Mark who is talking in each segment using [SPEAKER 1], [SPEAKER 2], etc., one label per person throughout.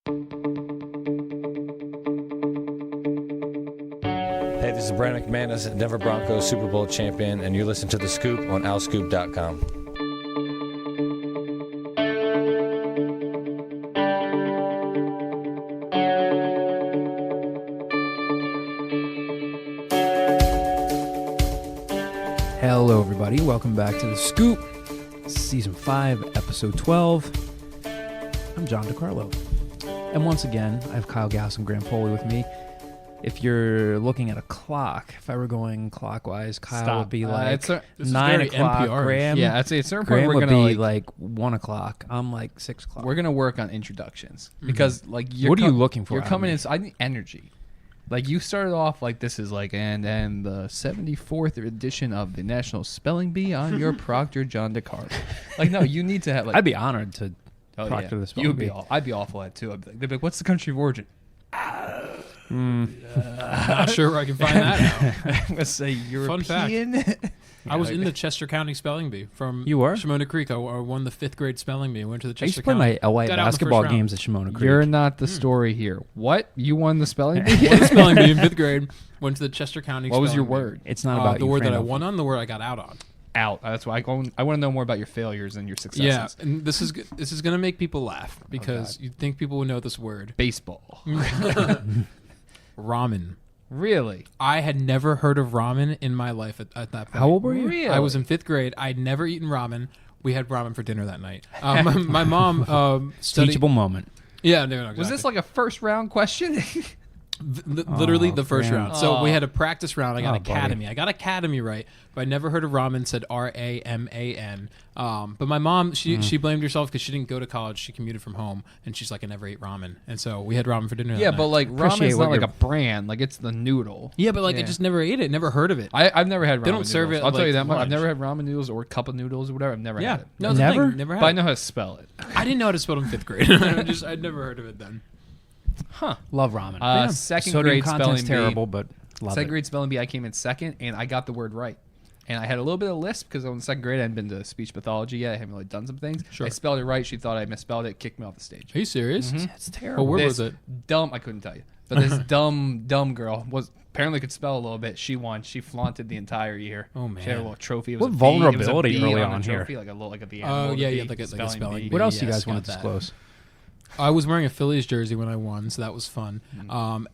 [SPEAKER 1] Hey, this is Brandon McManus, Denver Broncos Super Bowl champion, and you listen to The Scoop on alscoop.com.
[SPEAKER 2] Hello, everybody. Welcome back to The Scoop, Season 5, Episode 12. I'm John DiCarlo. And once again, I have Kyle Gass and Graham Foley with me. If you're looking at a clock, if I were going clockwise, Kyle would be like 9 o'clock. Graham,
[SPEAKER 3] yeah, at a certain
[SPEAKER 2] Graham
[SPEAKER 3] point we're
[SPEAKER 2] would
[SPEAKER 3] gonna
[SPEAKER 2] be like 1 o'clock. I'm like 6 o'clock.
[SPEAKER 3] we're gonna work on introductions because like
[SPEAKER 2] What are you looking for?
[SPEAKER 3] You're coming in. I need energy. Like you started off like this is like and the 74th edition of the National Spelling Bee on your Proctor John DiCarlo. Like no, you need to have like.
[SPEAKER 2] I'd be honored to proctor the spelling bee.
[SPEAKER 3] I'd be awful at it too. They'd be like, "What's the country of origin?"
[SPEAKER 4] Not sure where I can find that out.
[SPEAKER 3] I'm gonna say European.
[SPEAKER 4] Fun fact. I was in the Chester County Spelling Bee from Shimona Creek. I won the 5th grade spelling bee. I went to the
[SPEAKER 2] I used
[SPEAKER 4] Chester
[SPEAKER 2] to play
[SPEAKER 4] County.
[SPEAKER 2] my LA
[SPEAKER 4] Got out in the
[SPEAKER 2] basketball
[SPEAKER 4] first round.
[SPEAKER 2] games at Shimona Creek.
[SPEAKER 3] You're not the story here. What? You won the spelling bee?
[SPEAKER 4] Won the spelling bee in 5th grade. Went to the Chester County.
[SPEAKER 3] What was your
[SPEAKER 4] spelling bee.
[SPEAKER 3] word?
[SPEAKER 2] It's not about
[SPEAKER 4] the
[SPEAKER 2] you,
[SPEAKER 4] word that I
[SPEAKER 2] Frano.
[SPEAKER 4] won on, the word I got out on.
[SPEAKER 3] Out. That's why I want to know more about your failures and your successes.
[SPEAKER 4] Yeah, and this is going to make people laugh because you'd think people would know this word.
[SPEAKER 3] Baseball.
[SPEAKER 4] Ramen.
[SPEAKER 3] Really?
[SPEAKER 4] I had never heard of ramen in my life at that point.
[SPEAKER 2] How old were you?
[SPEAKER 3] Really?
[SPEAKER 4] I was in 5th grade. I'd never eaten ramen. We had ramen for dinner that night. My mom studied.
[SPEAKER 2] Teachable moment.
[SPEAKER 4] Yeah, no, exactly.
[SPEAKER 3] Was this like a first round question?
[SPEAKER 4] Literally the first
[SPEAKER 2] man.
[SPEAKER 4] round. So we had a practice round. I got
[SPEAKER 2] buddy.
[SPEAKER 4] academy. I got academy right, but I never heard of ramen. Said R-A-M-A-N. But my mom, she blamed herself because she didn't go to college. She commuted from home, and she's like, I never ate ramen. And so we had ramen for dinner.
[SPEAKER 3] Yeah,
[SPEAKER 4] that
[SPEAKER 3] but
[SPEAKER 4] night.
[SPEAKER 3] like
[SPEAKER 2] Appreciate
[SPEAKER 3] ramen's
[SPEAKER 2] what
[SPEAKER 3] not like
[SPEAKER 2] you're-
[SPEAKER 3] a brand. Like it's the noodle.
[SPEAKER 4] yeah, but like I
[SPEAKER 3] Yeah.
[SPEAKER 4] just never ate it. Never heard of it.
[SPEAKER 3] I've never had ramen
[SPEAKER 4] They don't serve
[SPEAKER 3] noodles.
[SPEAKER 4] it
[SPEAKER 3] I'll tell
[SPEAKER 4] like
[SPEAKER 3] you that much. I've
[SPEAKER 4] lunch.
[SPEAKER 3] never had ramen noodles or cup of noodles or whatever. I've never had it.
[SPEAKER 4] No, it's a
[SPEAKER 2] Never?
[SPEAKER 4] thing. Never had
[SPEAKER 3] But I
[SPEAKER 4] it.
[SPEAKER 3] know how to spell it.
[SPEAKER 4] I didn't know how to spell it in 5th grade. I'd never heard of it then.
[SPEAKER 3] Huh.
[SPEAKER 2] Love ramen.
[SPEAKER 3] Second
[SPEAKER 2] Sodium
[SPEAKER 3] grade spelling
[SPEAKER 2] content's
[SPEAKER 3] bee.
[SPEAKER 2] terrible, but love
[SPEAKER 3] Second
[SPEAKER 2] it.
[SPEAKER 3] grade spelling bee, I came in second, and I got the word right. And I had a little bit of lisp because in the 2nd grade I hadn't been to speech pathology yet. I hadn't really done some things.
[SPEAKER 4] Sure.
[SPEAKER 3] I spelled it right. She thought I misspelled it, kicked me off the stage.
[SPEAKER 4] Are you serious?
[SPEAKER 2] It's terrible.
[SPEAKER 4] Well, where
[SPEAKER 3] This
[SPEAKER 4] was it?
[SPEAKER 3] Dumb, I couldn't tell you. But this dumb girl was apparently could spell a little bit. She won. She flaunted the entire year.
[SPEAKER 4] Oh, man.
[SPEAKER 3] She had a little trophy. It
[SPEAKER 2] What
[SPEAKER 3] was a bee. It was a
[SPEAKER 2] vulnerability
[SPEAKER 3] bee
[SPEAKER 2] early
[SPEAKER 3] on
[SPEAKER 2] on
[SPEAKER 3] a
[SPEAKER 2] here.
[SPEAKER 3] trophy, like a little, like a the
[SPEAKER 4] Oh,
[SPEAKER 3] animal.
[SPEAKER 4] yeah,
[SPEAKER 3] the
[SPEAKER 4] yeah,
[SPEAKER 3] bee,
[SPEAKER 4] like a spelling bee.
[SPEAKER 2] What else do you
[SPEAKER 4] Yes,
[SPEAKER 2] guys want to
[SPEAKER 4] got that.
[SPEAKER 2] disclose?
[SPEAKER 4] I was wearing a Phillies jersey when I won, so that was fun.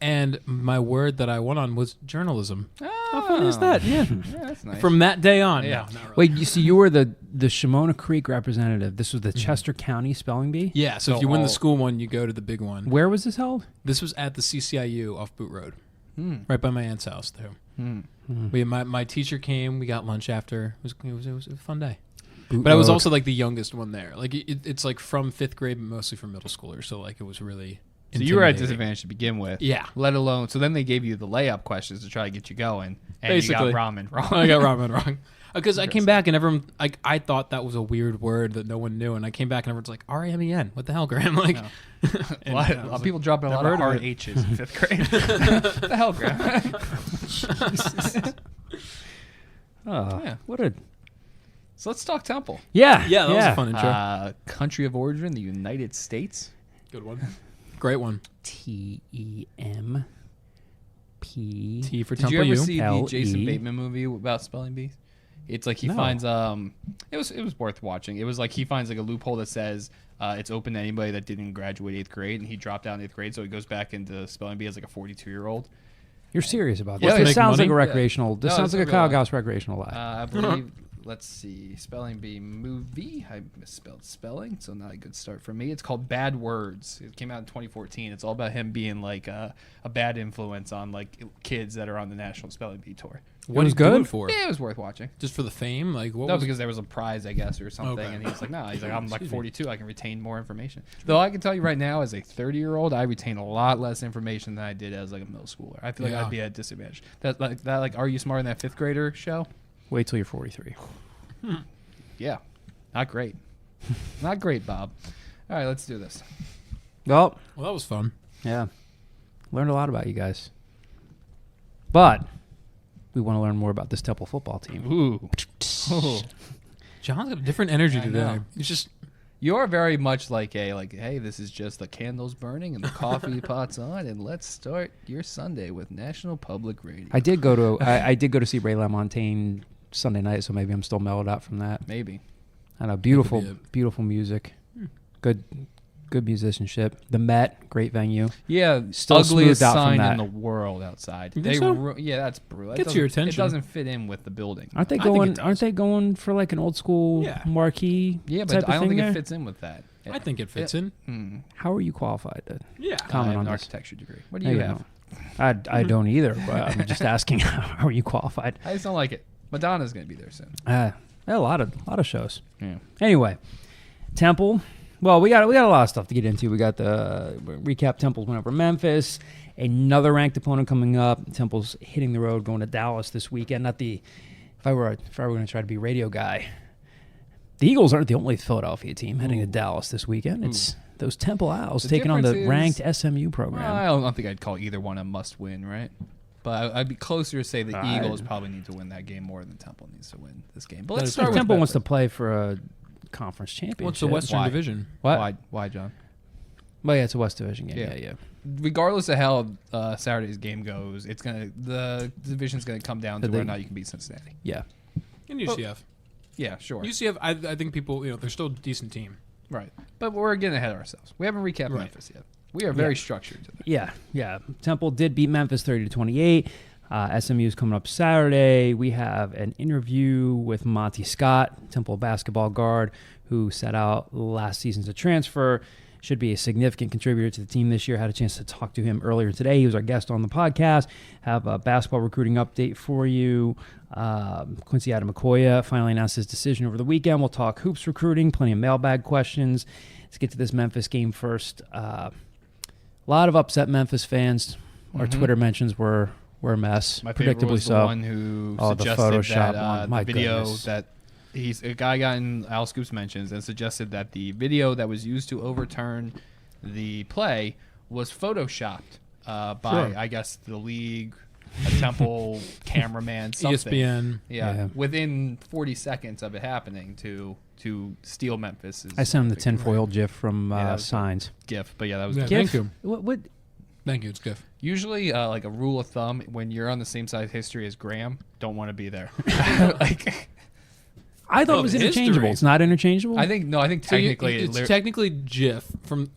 [SPEAKER 4] And my word that I won on was journalism.
[SPEAKER 3] How
[SPEAKER 4] fun is that? Yeah.
[SPEAKER 3] Yeah, that's nice.
[SPEAKER 4] From that day on.
[SPEAKER 3] Yeah.
[SPEAKER 4] No, not really.
[SPEAKER 2] Wait, you see, you were the Shimona Creek representative. This was the Chester County Spelling Bee?
[SPEAKER 4] Yeah, so if
[SPEAKER 3] So
[SPEAKER 4] you win the
[SPEAKER 3] all-
[SPEAKER 4] school one, you go to the big one.
[SPEAKER 2] Where was this held?
[SPEAKER 4] This was at the CCIU off Boot Road,
[SPEAKER 3] Hmm.
[SPEAKER 4] right by my aunt's house there. My teacher came. We got lunch after. It was a fun day. But I was also like the youngest one there. Like it's like from 5th grade, but mostly for middle schoolers. So like it was really.
[SPEAKER 3] So you were at
[SPEAKER 4] intimidating.
[SPEAKER 3] disadvantage to begin with.
[SPEAKER 4] Yeah.
[SPEAKER 3] Let alone, so then they gave you the layup questions to try to get you going, and
[SPEAKER 4] Basically.
[SPEAKER 3] you got ramen wrong.
[SPEAKER 4] I got ramen wrong. Because I came back and everyone, like, I thought that was a weird word that no one knew, and I came back and everyone's like, R-A-M-E-N. What the hell, Graham? Like,
[SPEAKER 3] A lot of people dropping a lot
[SPEAKER 4] never
[SPEAKER 3] of
[SPEAKER 4] heard of
[SPEAKER 3] hard
[SPEAKER 4] it.
[SPEAKER 3] H's in 5th grade. What the hell, Graham?
[SPEAKER 2] Oh,
[SPEAKER 3] Yeah.
[SPEAKER 2] what a...
[SPEAKER 3] So let's talk Temple.
[SPEAKER 2] Yeah.
[SPEAKER 4] yeah, that was a fun intro.
[SPEAKER 3] Country of origin, the United States.
[SPEAKER 4] Good one. Great one.
[SPEAKER 2] T-E-M-P...
[SPEAKER 4] T for
[SPEAKER 3] Did
[SPEAKER 4] Temple
[SPEAKER 3] you ever
[SPEAKER 4] U.
[SPEAKER 3] see the
[SPEAKER 2] L-E.
[SPEAKER 3] Jason Bateman movie about spelling bees? It's like he
[SPEAKER 2] No.
[SPEAKER 3] finds it was worth watching. It was like he finds like a loophole that says it's open to anybody that didn't graduate 8th grade, and he dropped out in 8th grade, so he goes back into spelling bee as like a 42-year-old.
[SPEAKER 2] You're serious about
[SPEAKER 3] Yeah,
[SPEAKER 2] this?
[SPEAKER 3] make
[SPEAKER 2] This sounds
[SPEAKER 4] money?
[SPEAKER 2] like a recreational... This
[SPEAKER 3] No,
[SPEAKER 2] sounds
[SPEAKER 3] it's
[SPEAKER 2] like a
[SPEAKER 3] a
[SPEAKER 2] Kyle
[SPEAKER 3] real-
[SPEAKER 2] Gauss recreational life.
[SPEAKER 3] I believe. Let's see, spelling bee movie. I misspelled spelling, so not a good start for me. It's called Bad Words. It came out in 2014. It's all about him being like a bad influence on like kids that are on the National Spelling Bee tour.
[SPEAKER 4] What
[SPEAKER 2] was
[SPEAKER 4] did he do
[SPEAKER 2] good?
[SPEAKER 4] it for?
[SPEAKER 3] Yeah, it was worth watching.
[SPEAKER 4] Just for the fame? Like, what
[SPEAKER 3] No,
[SPEAKER 4] was
[SPEAKER 3] because there was a prize, I guess, or something,
[SPEAKER 4] Okay.
[SPEAKER 3] and he's like, no, he's like, I'm like
[SPEAKER 4] Excuse me.
[SPEAKER 3] 42, I can retain more information. Though I can tell you right now, as a 30-year-old, I retain a lot less information than I did as like a middle schooler. I feel like
[SPEAKER 4] Yeah.
[SPEAKER 3] I'd be at a disadvantage. That like, Are You Smarter Than That 5th grader show?
[SPEAKER 2] Wait till you're 43.
[SPEAKER 3] Yeah, not great, not great, Bob. All right, let's do this.
[SPEAKER 2] Well,
[SPEAKER 4] Well, that was fun.
[SPEAKER 2] yeah. Learned a lot about you guys. But we want to learn more about this Temple football team.
[SPEAKER 3] Ooh.
[SPEAKER 4] John's got a different energy
[SPEAKER 3] I
[SPEAKER 4] today.
[SPEAKER 3] know.
[SPEAKER 4] He's just
[SPEAKER 3] You're very much like hey, this is just the candles burning and the coffee pot's on, and let's start your Sunday with National Public Radio.
[SPEAKER 2] I did go to see Ray LaMontagne Sunday night, so maybe I'm still mellowed out from that.
[SPEAKER 3] Maybe.
[SPEAKER 2] I know, beautiful music, good musicianship. The Met, great venue.
[SPEAKER 3] Yeah,
[SPEAKER 2] Still
[SPEAKER 3] ugliest
[SPEAKER 2] smoothed out from
[SPEAKER 3] sign
[SPEAKER 2] that.
[SPEAKER 3] in the world outside.
[SPEAKER 4] You think so?
[SPEAKER 3] Yeah, that's brutal. That
[SPEAKER 4] Gets your
[SPEAKER 3] doesn't-
[SPEAKER 4] attention.
[SPEAKER 3] It doesn't fit in with the building.
[SPEAKER 2] Aren't they
[SPEAKER 4] I think
[SPEAKER 2] going?
[SPEAKER 4] it does.
[SPEAKER 2] Aren't they going for like an old school
[SPEAKER 4] Yeah.
[SPEAKER 2] marquee?
[SPEAKER 3] Yeah,
[SPEAKER 2] type
[SPEAKER 3] but
[SPEAKER 2] of
[SPEAKER 3] I don't
[SPEAKER 2] thing
[SPEAKER 3] think
[SPEAKER 2] there?
[SPEAKER 3] it fits in with that.
[SPEAKER 4] I think it fits in.
[SPEAKER 2] How are you qualified to
[SPEAKER 4] Yeah.
[SPEAKER 3] I
[SPEAKER 2] comment
[SPEAKER 3] have
[SPEAKER 2] on
[SPEAKER 3] an
[SPEAKER 2] this?
[SPEAKER 3] architecture degree. What do
[SPEAKER 2] There
[SPEAKER 3] you
[SPEAKER 2] you
[SPEAKER 3] have?
[SPEAKER 2] go. I don't either, but I'm just asking how are you qualified?
[SPEAKER 3] I just don't like it. Madonna's going to be there soon.
[SPEAKER 2] A lot of shows.
[SPEAKER 3] Yeah.
[SPEAKER 2] Anyway, Temple. Well, we got a lot of stuff to get into. We got the recap. Temple's went over Memphis. Another ranked opponent coming up. Temple's hitting the road, going to Dallas this weekend. If I were going to try to be radio guy, the Eagles aren't the only Philadelphia team heading to Dallas this weekend. It's those Temple Owls
[SPEAKER 3] The
[SPEAKER 2] taking on the
[SPEAKER 3] difference
[SPEAKER 2] ranked SMU program.
[SPEAKER 3] Well, I don't think I'd call either one a must-win, right? But I'd be closer to say the Eagles probably need to win that game more than Temple needs to win this game. But let's start with
[SPEAKER 2] Temple wants to
[SPEAKER 3] Memphis.
[SPEAKER 2] play for a conference championship.
[SPEAKER 4] What's the Western
[SPEAKER 3] Why?
[SPEAKER 4] Division?
[SPEAKER 2] What?
[SPEAKER 3] Why, John?
[SPEAKER 2] Well, yeah, it's a West Division game.
[SPEAKER 3] Yeah.
[SPEAKER 2] Yeah.
[SPEAKER 3] Regardless of how Saturday's game goes, the division's gonna come down to whether or not you can beat Cincinnati.
[SPEAKER 2] Yeah.
[SPEAKER 4] And UCF.
[SPEAKER 3] Yeah, sure.
[SPEAKER 4] UCF, I think people, they're still a decent team.
[SPEAKER 3] Right. But we're getting ahead of ourselves. We haven't recapped
[SPEAKER 4] Right.
[SPEAKER 3] Memphis yet. We are very structured today.
[SPEAKER 2] Yeah. Temple did beat Memphis 30-28. SMU is coming up Saturday. We have an interview with Monty Scott, Temple basketball guard, who set out last season as a transfer. Should be a significant contributor to the team this year. Had a chance to talk to him earlier today. He was our guest on the podcast. Have a basketball recruiting update for you. Quincy Adamakoya finally announced his decision over the weekend. We'll talk hoops recruiting, plenty of mailbag questions. Let's get to this Memphis game first. A lot of upset Memphis fans. Our Twitter mentions were a mess.
[SPEAKER 3] My favorite
[SPEAKER 2] predictably
[SPEAKER 3] was the
[SPEAKER 2] so.
[SPEAKER 3] one who
[SPEAKER 2] Oh, the
[SPEAKER 3] suggested
[SPEAKER 2] Photoshop
[SPEAKER 3] that
[SPEAKER 2] one. My
[SPEAKER 3] the video
[SPEAKER 2] goodness.
[SPEAKER 3] that a guy got in Al Scoop's mentions and suggested that the video that was used to overturn the play was photoshopped by,
[SPEAKER 2] Sure.
[SPEAKER 3] I guess, the league, a Temple cameraman, something.
[SPEAKER 4] ESPN.
[SPEAKER 3] Yeah, within 40 seconds of it happening to steal Memphis.
[SPEAKER 2] I sent him the tinfoil GIF from
[SPEAKER 3] Yeah, that was
[SPEAKER 2] Signs.
[SPEAKER 3] GIF, but yeah, that was
[SPEAKER 4] Yeah,
[SPEAKER 3] GIF.
[SPEAKER 4] thank you.
[SPEAKER 2] What?
[SPEAKER 4] Thank you. It's good.
[SPEAKER 3] Usually, like a rule of thumb, when you're on the same side of history as Graham, don't want to be there. Like,
[SPEAKER 2] I thought it was
[SPEAKER 4] history.
[SPEAKER 2] interchangeable. It's not interchangeable?
[SPEAKER 3] I think technically
[SPEAKER 4] it's technically GIF. From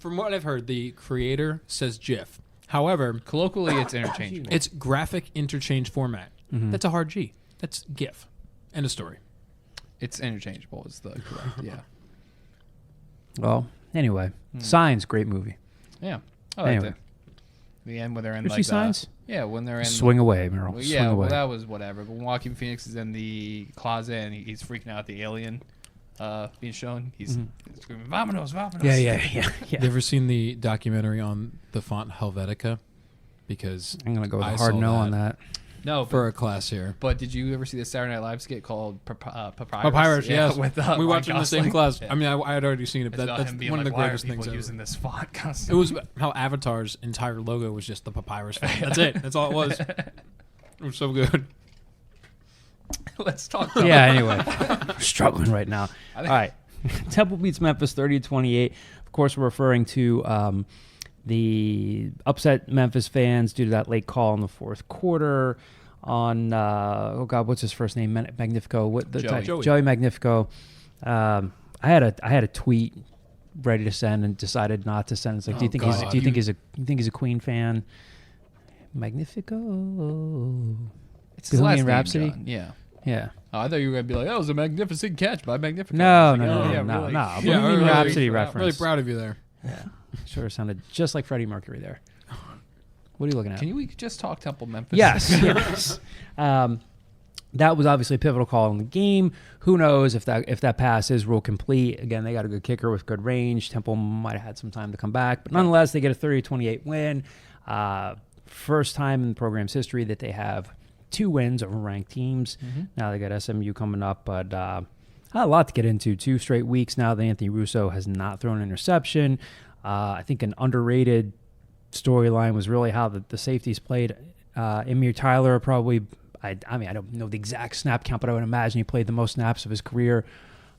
[SPEAKER 4] what I've heard, the creator says GIF. However,
[SPEAKER 3] colloquially it's interchangeable.
[SPEAKER 4] it's graphic interchange format.
[SPEAKER 2] Mm-hmm.
[SPEAKER 4] That's a hard G. That's GIF. End of story.
[SPEAKER 3] It's interchangeable is the correct. Yeah.
[SPEAKER 2] Well, anyway. Signs, great movie.
[SPEAKER 3] Yeah. I liked
[SPEAKER 2] Anyway.
[SPEAKER 3] it. The end when they're in
[SPEAKER 2] You
[SPEAKER 3] like
[SPEAKER 2] see Signs?
[SPEAKER 3] Yeah, when they're in
[SPEAKER 2] Swing away, Merrill.
[SPEAKER 3] Well,
[SPEAKER 2] Swing
[SPEAKER 3] yeah,
[SPEAKER 2] away.
[SPEAKER 3] well that was whatever. But when Joaquin Phoenix is in the closet and he's freaking out the alien being shown, he's screaming, "Vamonos, vamonos!"
[SPEAKER 2] Yeah.
[SPEAKER 4] You ever seen the documentary on the font Helvetica? Because
[SPEAKER 2] I'm going to go with
[SPEAKER 4] I
[SPEAKER 2] a hard
[SPEAKER 4] saw
[SPEAKER 2] no on that.
[SPEAKER 3] No,
[SPEAKER 4] for a class here.
[SPEAKER 3] but did you ever see the Saturday Night Live skit called Papyrus?
[SPEAKER 4] Papyrus, yes.
[SPEAKER 3] With,
[SPEAKER 4] we
[SPEAKER 3] Ryan
[SPEAKER 4] watched it in the same
[SPEAKER 3] Gosling.
[SPEAKER 4] class.
[SPEAKER 3] Yeah.
[SPEAKER 4] I mean, I had already seen it,
[SPEAKER 3] It's
[SPEAKER 4] but
[SPEAKER 3] about
[SPEAKER 4] that's
[SPEAKER 3] him being
[SPEAKER 4] one of
[SPEAKER 3] like,
[SPEAKER 4] the
[SPEAKER 3] why are
[SPEAKER 4] greatest
[SPEAKER 3] people
[SPEAKER 4] things ever.
[SPEAKER 3] using this font
[SPEAKER 4] It
[SPEAKER 3] constantly?
[SPEAKER 4] was how Avatar's entire logo was just the papyrus font. That's it. That's all it was. It was so good.
[SPEAKER 3] Let's talk.
[SPEAKER 2] Yeah, anyway. Struggling right now. All right. Temple beats Memphis 30-28. Of course, we're referring to the upset Memphis fans due to that late call in the fourth quarter on, what's his first name? Magnifico. Joey Magnifico. I had a tweet ready to send and decided not to send. It's like, do you think he's a Queen fan? Magnifico.
[SPEAKER 3] It's his last
[SPEAKER 2] Bohemian
[SPEAKER 3] name,
[SPEAKER 2] Rhapsody?
[SPEAKER 3] John. Yeah.
[SPEAKER 2] Yeah.
[SPEAKER 3] Oh, I thought you were gonna be like, "That was a magnificent catch by Magnifico."
[SPEAKER 2] No.
[SPEAKER 3] Really?
[SPEAKER 2] Bohemian
[SPEAKER 4] really,
[SPEAKER 2] Rhapsody
[SPEAKER 4] really
[SPEAKER 2] reference.
[SPEAKER 4] proud of you there.
[SPEAKER 2] Yeah. Sort of sounded just like Freddie Mercury there. What are you looking at?
[SPEAKER 3] Can we just talk Temple Memphis?
[SPEAKER 2] Yes. That was obviously a pivotal call in the game. Who knows if that pass is rule complete? Again, they got a good kicker with good range. Temple might have had some time to come back, but nonetheless, they get a 30-28 win. First time in the program's history that they have 2 wins over ranked teams. Now they got SMU coming up, but a lot to get into. 2 straight weeks now that Anthony Russo has not thrown an interception. I think an underrated storyline was really how the safeties played. Amir Tyler probably, I mean, I don't know the exact snap count, but I would imagine he played the most snaps of his career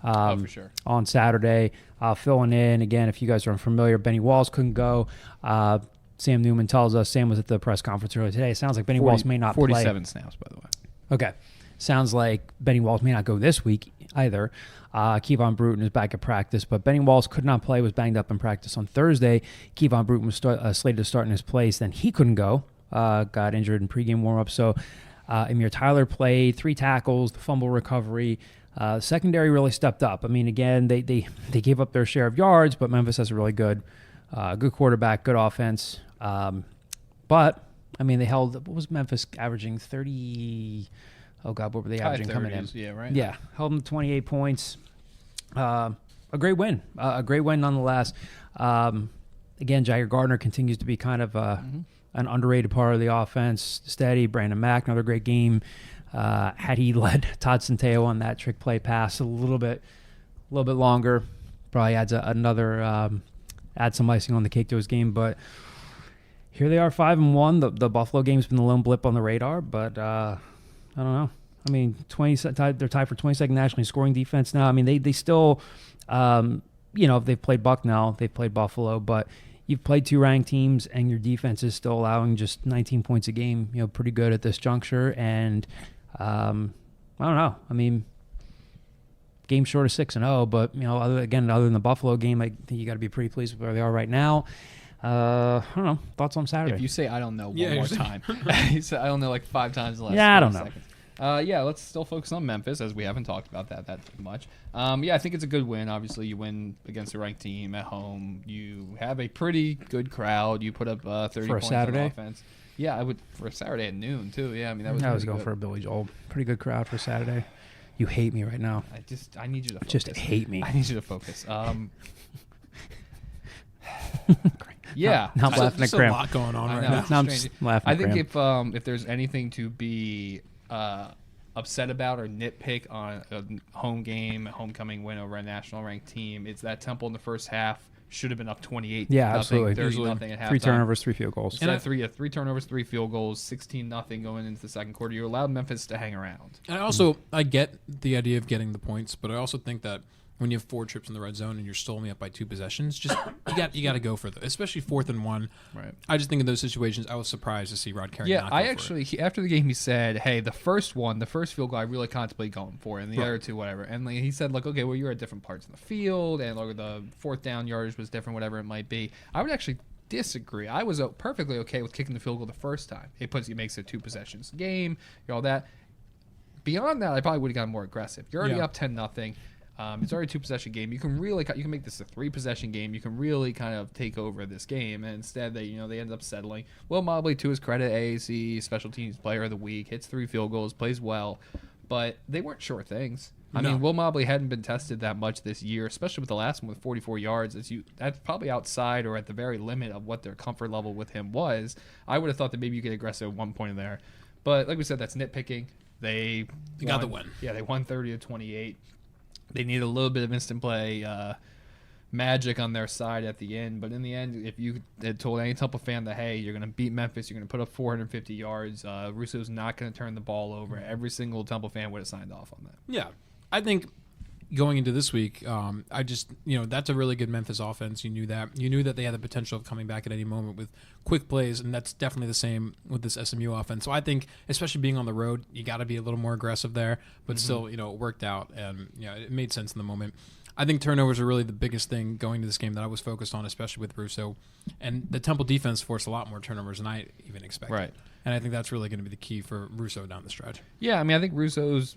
[SPEAKER 3] For sure.
[SPEAKER 2] on Saturday. Filling in, again, if you guys are unfamiliar, Benny Walls couldn't go. Sam Newman tells us, Sam was at the press conference earlier today, it sounds like Benny Walls may not
[SPEAKER 3] 47 snaps, by the way.
[SPEAKER 2] Okay. Sounds like Benny Walls may not go this week either. Kevon Bruton is back at practice, but Benny Walls could not play, was banged up in practice on Thursday. Kevon Bruton was slated to start in his place. Then he couldn't go, got injured in pregame warm-up. So Amir Tyler played, 3 tackles, the fumble recovery. Secondary really stepped up. I mean, again, they gave up their share of yards, but Memphis has a really good quarterback, good offense. But, I mean, they held, what was Memphis averaging? 30... Oh, God, what were they averaging coming in?
[SPEAKER 3] Yeah, right?
[SPEAKER 2] Yeah, held them to 28 points. A great win. A great win nonetheless. Again, Jagger Gardner continues to be kind of an underrated part of the offense. Steady. Brandon Mack, another great game. Had he led Todd Centeio on that trick play pass a little bit longer, probably adds adds some icing on the cake to his game. But here they are, 5-1. The Buffalo game's been the lone blip on the radar, but I don't know. I mean, they're tied for 22nd nationally scoring defense now. I mean, they still, they've played Bucknell, they've played Buffalo, but you've played 2 ranked teams, and your defense is still allowing just 19 points a game. Pretty good at this juncture. And I don't know. I mean, game short of 6-0, but other than the Buffalo game, I think you got to be pretty pleased with where they are right now. I don't know. Thoughts on Saturday?
[SPEAKER 3] If you say I don't know one more time. You said I don't know like 5 times in the last
[SPEAKER 2] I don't know.
[SPEAKER 3] seconds. Let's still focus on Memphis, as we haven't talked about that much. I think it's a good win. Obviously, you win against a ranked team at home. You have a pretty good crowd. You put up 30
[SPEAKER 2] for a
[SPEAKER 3] points
[SPEAKER 2] Saturday?
[SPEAKER 3] on offense. Yeah, I would for a Saturday at noon too. Yeah, I mean
[SPEAKER 2] I was
[SPEAKER 3] really
[SPEAKER 2] going
[SPEAKER 3] good.
[SPEAKER 2] for a Billy Joel. Pretty good crowd for Saturday. You hate me right now.
[SPEAKER 3] I need you to focus.
[SPEAKER 2] Just hate me.
[SPEAKER 3] I need you to focus. Yeah,
[SPEAKER 2] Now I'm laughing at
[SPEAKER 4] There's a
[SPEAKER 2] Graham.
[SPEAKER 4] lot going on
[SPEAKER 3] I
[SPEAKER 4] right
[SPEAKER 3] know.
[SPEAKER 4] now.
[SPEAKER 3] It's
[SPEAKER 2] Now I'm
[SPEAKER 3] strange.
[SPEAKER 2] just laughing
[SPEAKER 3] I
[SPEAKER 2] at
[SPEAKER 3] think
[SPEAKER 2] Graham.
[SPEAKER 3] if there's anything to be upset about or nitpick on a home game, a homecoming win over a national ranked team, it's that Temple in the first half should have been up 28.
[SPEAKER 2] Yeah,
[SPEAKER 3] nothing,
[SPEAKER 2] absolutely.
[SPEAKER 3] 30 nothing at halftime.
[SPEAKER 2] 3 turnovers, 3 field goals.
[SPEAKER 3] Instead of three turnovers, 3 field goals, 16-0 going into the second quarter. You allowed Memphis to hang around.
[SPEAKER 4] And I get the idea of getting the points, but I also think that when you have 4 trips in the red zone and you're still only up by 2 possessions, just you got to go for it, especially 4th and 1.
[SPEAKER 3] Right.
[SPEAKER 4] I just think in those situations, I was surprised to see Rod Carey.
[SPEAKER 3] Yeah,
[SPEAKER 4] not go
[SPEAKER 3] I
[SPEAKER 4] for
[SPEAKER 3] actually after the game he said, "Hey, the first field goal, I really contemplate going for, and the other 2, whatever." And like, he said, "Like, okay, well, you're at different parts in the field, and like the 4th down yardage was different, whatever it might be." I would actually disagree. I was perfectly okay with kicking the field goal the first time. It makes it 2 possessions game, all that. Beyond that, I probably would have gotten more aggressive. You're already up 10-0. It's already a 2-possession game. You can make this a 3-possession game. You can really kind of take over this game. And instead, they ended up settling. Will Mobley, to his credit, AAC Special Teams Player of the Week, hits 3 field goals, plays well, but they weren't sure things. I mean, Will Mobley hadn't been tested that much this year, especially with the last one with 44 yards. That's probably outside or at the very limit of what their comfort level with him was. I would have thought that maybe you get aggressive at one point in there, but like we said, that's nitpicking. They
[SPEAKER 4] got the win.
[SPEAKER 3] Yeah, they won 30-28. They need a little bit of instant play magic on their side at the end. But in the end, if you had told any Temple fan that, hey, you're going to beat Memphis, you're going to put up 450 yards, Russo's not going to turn the ball over, every single Temple fan would have signed off on that.
[SPEAKER 4] Yeah. I think going into this week, that's a really good Memphis offense. You knew that. You knew that they had the potential of coming back at any moment with quick plays, and that's definitely the same with this SMU offense. So I think, especially being on the road, you got to be a little more aggressive there, but still, it worked out, and it made sense in the moment. I think turnovers are really the biggest thing going to this game that I was focused on, especially with Russo. And the Temple defense forced a lot more turnovers than I even expected.
[SPEAKER 3] Right.
[SPEAKER 4] And I think that's really going to be the key for Russo down the stretch.
[SPEAKER 3] Yeah, I mean, I think Russo's,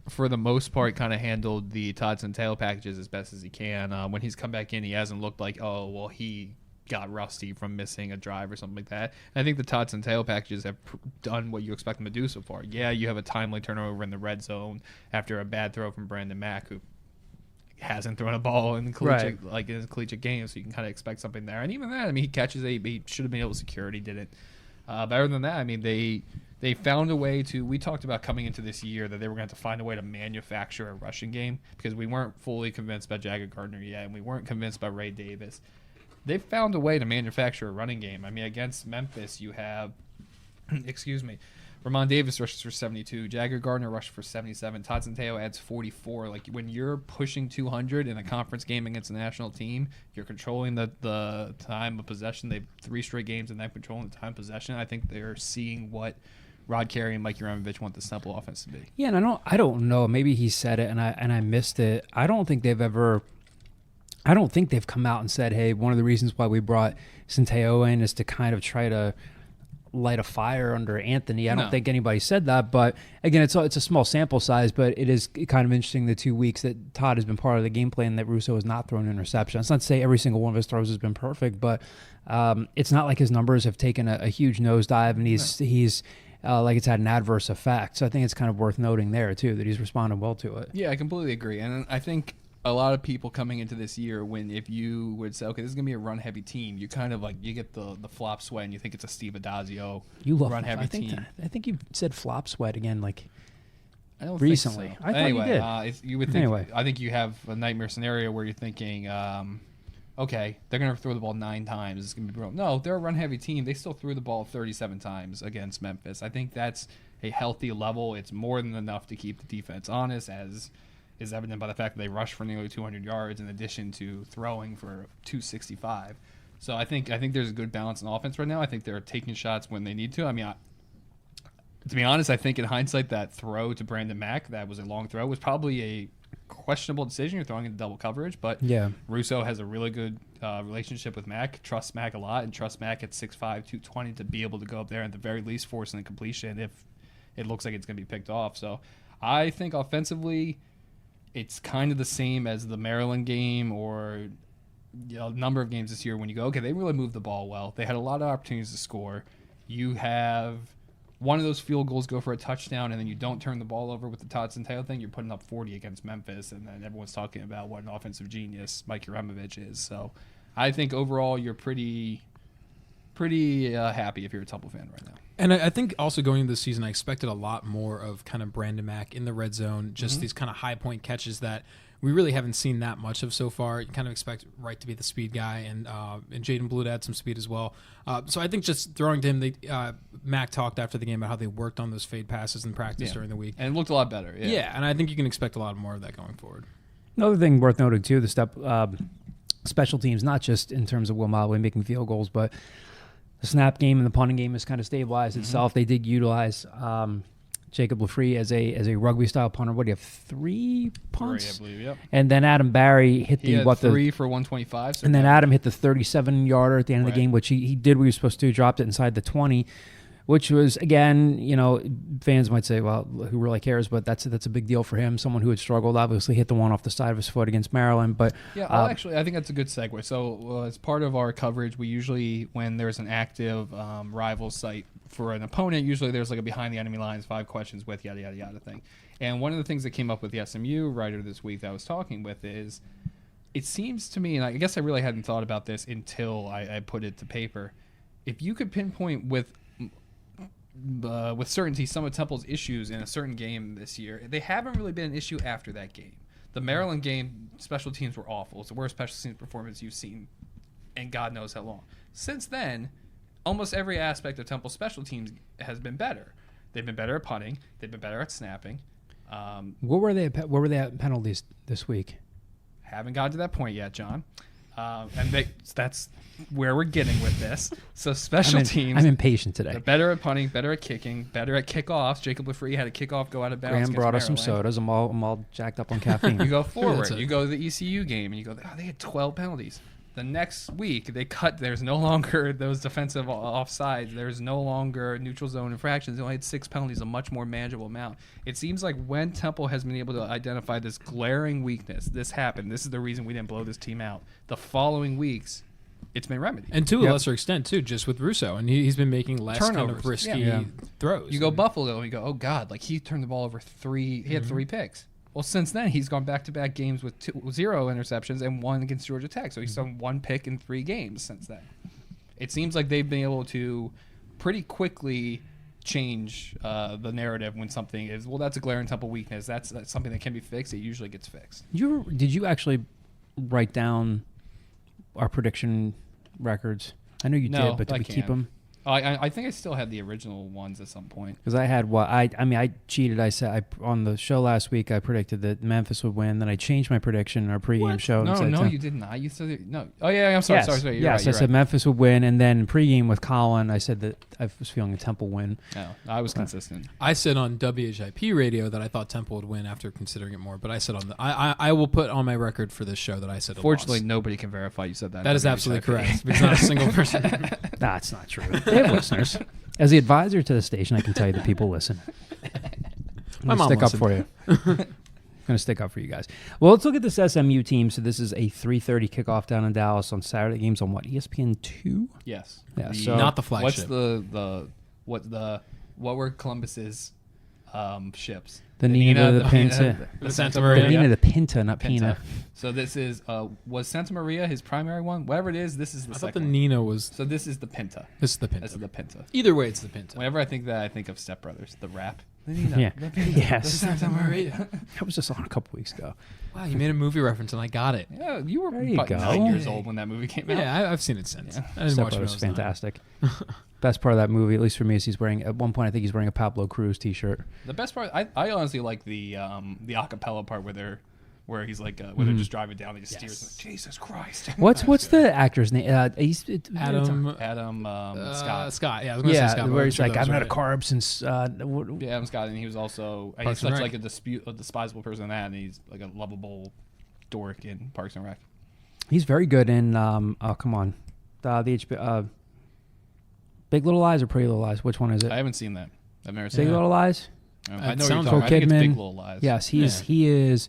[SPEAKER 3] for the most part, kind of handled the Todd Centeio packages as best as he can. When he's come back in, he hasn't looked like, oh, well, he got rusty from missing a drive or something like that. And I think the Todd Centeio packages have done what you expect them to do so far. Yeah, you have a timely turnover in the red zone after a bad throw from Brandon Mack, who hasn't thrown a ball in the collegiate, in his collegiate game, so you can kind of expect something there. And even that, I mean, he should have been able to secure it. He didn't. But other than that, I mean, they found a way to. We talked about coming into this year that they were going to have to find a way to manufacture a rushing game because we weren't fully convinced by Jagger Gardner yet, and we weren't convinced by Ray Davis. They found a way to manufacture a running game. I mean, against Memphis, you have, Ramon Davis rushes for 72. Jagger Gardner rushed for 77. Todd Centeio adds 44. Like, when you're pushing 200 in a conference game against a national team, you're controlling the time of possession. They've 3 straight games and they're controlling the time of possession. I think they're seeing what Rod Carey and Mike Uramovich want the Temple offense to be.
[SPEAKER 2] Yeah, and I don't know. Maybe he said it and I missed it. I don't think they've come out and said, hey, one of the reasons why we brought Centeio in is to kind of try to light a fire under Anthony. I don't think anybody said that, but again, it's a small sample size, but it is kind of interesting the 2 weeks that Todd has been part of the game plan that Russo has not thrown an interception. It's not to say every single one of his throws has been perfect, but it's not like his numbers have taken a huge nosedive and he's like it's had an adverse effect. So I think it's kind of worth noting there too that he's responded well to it.
[SPEAKER 3] Yeah, I completely agree. And I think a lot of people coming into this year, if you would say, okay, this is going to be a run-heavy team, you kind of like, you get the flop sweat and you think it's a Steve Adazio run-heavy team.
[SPEAKER 2] I think you said flop sweat again, like
[SPEAKER 3] I don't
[SPEAKER 2] recently.
[SPEAKER 3] Think so.
[SPEAKER 2] I thought you did.
[SPEAKER 3] You would think, I think you have a nightmare scenario where you're thinking, okay, they're going to throw the ball 9 times. It's going to be broken. No, they're a run-heavy team. They still threw the ball 37 times against Memphis. I think that's a healthy level. It's more than enough to keep the defense honest, as is evident by the fact that they rushed for nearly 200 yards in addition to throwing for 265. So I think there's a good balance in offense right now. I think they're taking shots when they need to. I mean, to be honest, I think in hindsight that throw to Brandon Mack, that was a long throw, was probably a questionable decision. You're throwing into double coverage, but Russo has a really good relationship with Mack, trusts Mack a lot, and trusts Mack at 6'5", 220 to be able to go up there and at the very least force a completion if it looks like it's going to be picked off. So I think offensively it's kind of the same as the Maryland game or a number of games this year when you go, okay, they really moved the ball well. They had a lot of opportunities to score. You have one of those field goals go for a touchdown, and then you don't turn the ball over with the Todd Centeio thing. You're putting up 40 against Memphis, and then everyone's talking about what an offensive genius Mike Uramovich is. So I think overall you're pretty happy if you're a Temple fan right now.
[SPEAKER 4] And I think also going into the season, I expected a lot more of kind of Brandon Mack in the red zone, just these kind of high point catches that we really haven't seen that much of so far. You kind of expect Wright to be the speed guy, and Jaden Blue to add some speed as well. So I think just throwing to him, Mack talked after the game about how they worked on those fade passes in practice during the week.
[SPEAKER 3] And it looked a lot better.
[SPEAKER 4] Yeah, and I think you can expect a lot more of that going forward.
[SPEAKER 2] Another thing worth noting, too, special teams, not just in terms of Will Molloway making field goals, but the snap game and the punting game has kind of stabilized itself. They did utilize Jacob Lafree as a rugby style punter. What do you have? 3 punts?
[SPEAKER 3] 3, I believe. Yep.
[SPEAKER 2] And then Adam Barry hit
[SPEAKER 3] he had 3 for 125. So
[SPEAKER 2] and then Adam hit the 37-yarder at the end of the game, which he did what he was supposed to do, dropped it inside the 20, which was, again, fans might say, well, who really cares? But that's a big deal for him. Someone who had struggled, obviously hit the one off the side of his foot against Maryland. But
[SPEAKER 3] actually, I think that's a good segue. So as part of our coverage, we usually, when there's an active rival site for an opponent, usually there's like a behind the enemy lines, 5 questions with yada, yada, yada thing. And one of the things that came up with the SMU writer this week that I was talking with is, it seems to me, and I guess I really hadn't thought about this until I put it to paper, if you could pinpoint with certainty some of Temple's issues in a certain game this year, they haven't really been an issue after that game. The Maryland game, special teams were awful. It's the worst special teams performance you've seen in God knows how long. Since then, almost every aspect of Temple's special teams has been better. They've been better at punting. They've been better at snapping.
[SPEAKER 2] What were they at penalties this week?
[SPEAKER 3] Haven't gotten to that point yet, John. And that's where we're getting with this. So special teams.
[SPEAKER 2] I'm impatient today.
[SPEAKER 3] They're better at punting, better at kicking, better at kickoffs. Jacob Lafree had a kickoff go out of bounds.
[SPEAKER 2] Graham brought us some sodas. I'm all jacked up on caffeine.
[SPEAKER 3] You go forward. You go to the ECU game, and you go, they had 12 penalties. The next week, they cut. There's no longer those defensive offsides. There's no longer neutral zone infractions. They only had 6 penalties, a much more manageable amount. It seems like when Temple has been able to identify this glaring weakness, this happened. This is the reason we didn't blow this team out. The following weeks, it's been remedied.
[SPEAKER 4] And to a lesser extent, too, just with Russo. And he's been making less kind of risky throws.
[SPEAKER 3] You go Buffalo, and you go, oh, God, like he turned the ball over 3. He had 3 picks. Well, since then, he's gone back-to-back games with 0 interceptions and 1 against Georgia Tech. So he's done 1 pick in 3 games since then. It seems like they've been able to pretty quickly change the narrative when something is, well, that's a glaring Temple weakness. That's something that can be fixed. It usually gets fixed.
[SPEAKER 2] Did you actually write down our prediction records? I know you did, but did we keep them?
[SPEAKER 3] I think I still had the original ones at some point.
[SPEAKER 2] Because I had I cheated. I said on the show last week I predicted that Memphis would win. Then I changed my prediction in our pregame show.
[SPEAKER 3] No, you did not. You said no. Oh yeah, I'm sorry.
[SPEAKER 2] Yes.
[SPEAKER 3] Sorry. You're
[SPEAKER 2] Yes,
[SPEAKER 3] right,
[SPEAKER 2] I said Memphis would win, and then pregame with Colin, I said that I was feeling a Temple win.
[SPEAKER 3] No, I was consistent.
[SPEAKER 4] I said on WHIP radio that I thought Temple would win after considering it more, but I said on the I will put on my record for this show that I said.
[SPEAKER 3] Fortunately, nobody can verify you said that.
[SPEAKER 4] That is absolutely correct. Because not a single person.
[SPEAKER 2] That's not true. They have listeners. As the advisor to the station, I can tell you that people listen.
[SPEAKER 4] My
[SPEAKER 2] I'm
[SPEAKER 4] mom
[SPEAKER 2] going to stick
[SPEAKER 4] listened.
[SPEAKER 2] up for you. I'm going to stick up for you guys. Well, let's look at this SMU team. So this is a 3:30 kickoff down in Dallas on Saturday. Games on what? ESPN2?
[SPEAKER 3] Yes.
[SPEAKER 2] Yeah. So
[SPEAKER 4] Not the flagship.
[SPEAKER 3] What were Columbus's ships?
[SPEAKER 2] the Nina, the Pinta.
[SPEAKER 4] The Santa
[SPEAKER 2] The
[SPEAKER 4] Maria.
[SPEAKER 2] Nina, the Pinta, not Pina.
[SPEAKER 3] So this is was Santa Maria his primary one? Whatever it is, this is the
[SPEAKER 4] I thought
[SPEAKER 3] second
[SPEAKER 4] the
[SPEAKER 3] one.
[SPEAKER 4] Nina was.
[SPEAKER 3] So this is the Pinta.
[SPEAKER 4] This is the Pinta.
[SPEAKER 3] This is the Pinta.
[SPEAKER 4] Either way, it's the Pinta.
[SPEAKER 3] Whenever I think that, I think of Step Brothers, the rap. The Nina,
[SPEAKER 2] Yeah.
[SPEAKER 3] the Pinta,
[SPEAKER 2] Yes.
[SPEAKER 3] the Santa Maria.
[SPEAKER 2] That was just on a couple weeks ago.
[SPEAKER 4] Wow, you made a movie reference and I got it.
[SPEAKER 3] Yeah, you were
[SPEAKER 2] There you
[SPEAKER 3] about
[SPEAKER 2] go.
[SPEAKER 3] 9 years old when that movie came out.
[SPEAKER 4] Yeah, I've seen it since.
[SPEAKER 3] Yeah.
[SPEAKER 4] I didn't
[SPEAKER 2] Step
[SPEAKER 4] watch it.
[SPEAKER 2] Brothers
[SPEAKER 4] When
[SPEAKER 2] was
[SPEAKER 4] I was 9.
[SPEAKER 2] fantastic. Best part of that movie, at least for me, is he's wearing, at one point, I think he's wearing a Pablo Cruz t-shirt.
[SPEAKER 3] The best part, I honestly like the acapella part where he's like where they're just driving down, they just steers. Like, Jesus Christ.
[SPEAKER 2] What's the actor's name?
[SPEAKER 4] Adam
[SPEAKER 3] Scott.
[SPEAKER 4] Scott. Yeah, I was going to say Scott. but
[SPEAKER 2] where
[SPEAKER 4] I'm
[SPEAKER 2] he's
[SPEAKER 4] sure
[SPEAKER 2] like,
[SPEAKER 4] that
[SPEAKER 2] I've
[SPEAKER 4] was
[SPEAKER 2] had a
[SPEAKER 4] right.
[SPEAKER 2] carb since.
[SPEAKER 3] Yeah, Adam Scott, and he was also he's
[SPEAKER 4] Parks
[SPEAKER 3] such
[SPEAKER 4] and
[SPEAKER 3] like
[SPEAKER 4] Rec.
[SPEAKER 3] a despisable person in that, and he's like a lovable dork in Parks and Rec.
[SPEAKER 2] He's very good in. Oh, come on, the HBO. Big Little Lies or Pretty Little Lies? Which one is it?
[SPEAKER 3] I haven't seen that. I've never
[SPEAKER 2] Big
[SPEAKER 3] seen it.
[SPEAKER 2] Little Lies.
[SPEAKER 3] I
[SPEAKER 4] It
[SPEAKER 3] know what you're
[SPEAKER 4] sounds
[SPEAKER 3] talking about. I think it's
[SPEAKER 2] Kidman.
[SPEAKER 3] Big Little Lies.
[SPEAKER 2] Yes, he is.
[SPEAKER 4] Yeah.
[SPEAKER 2] He is.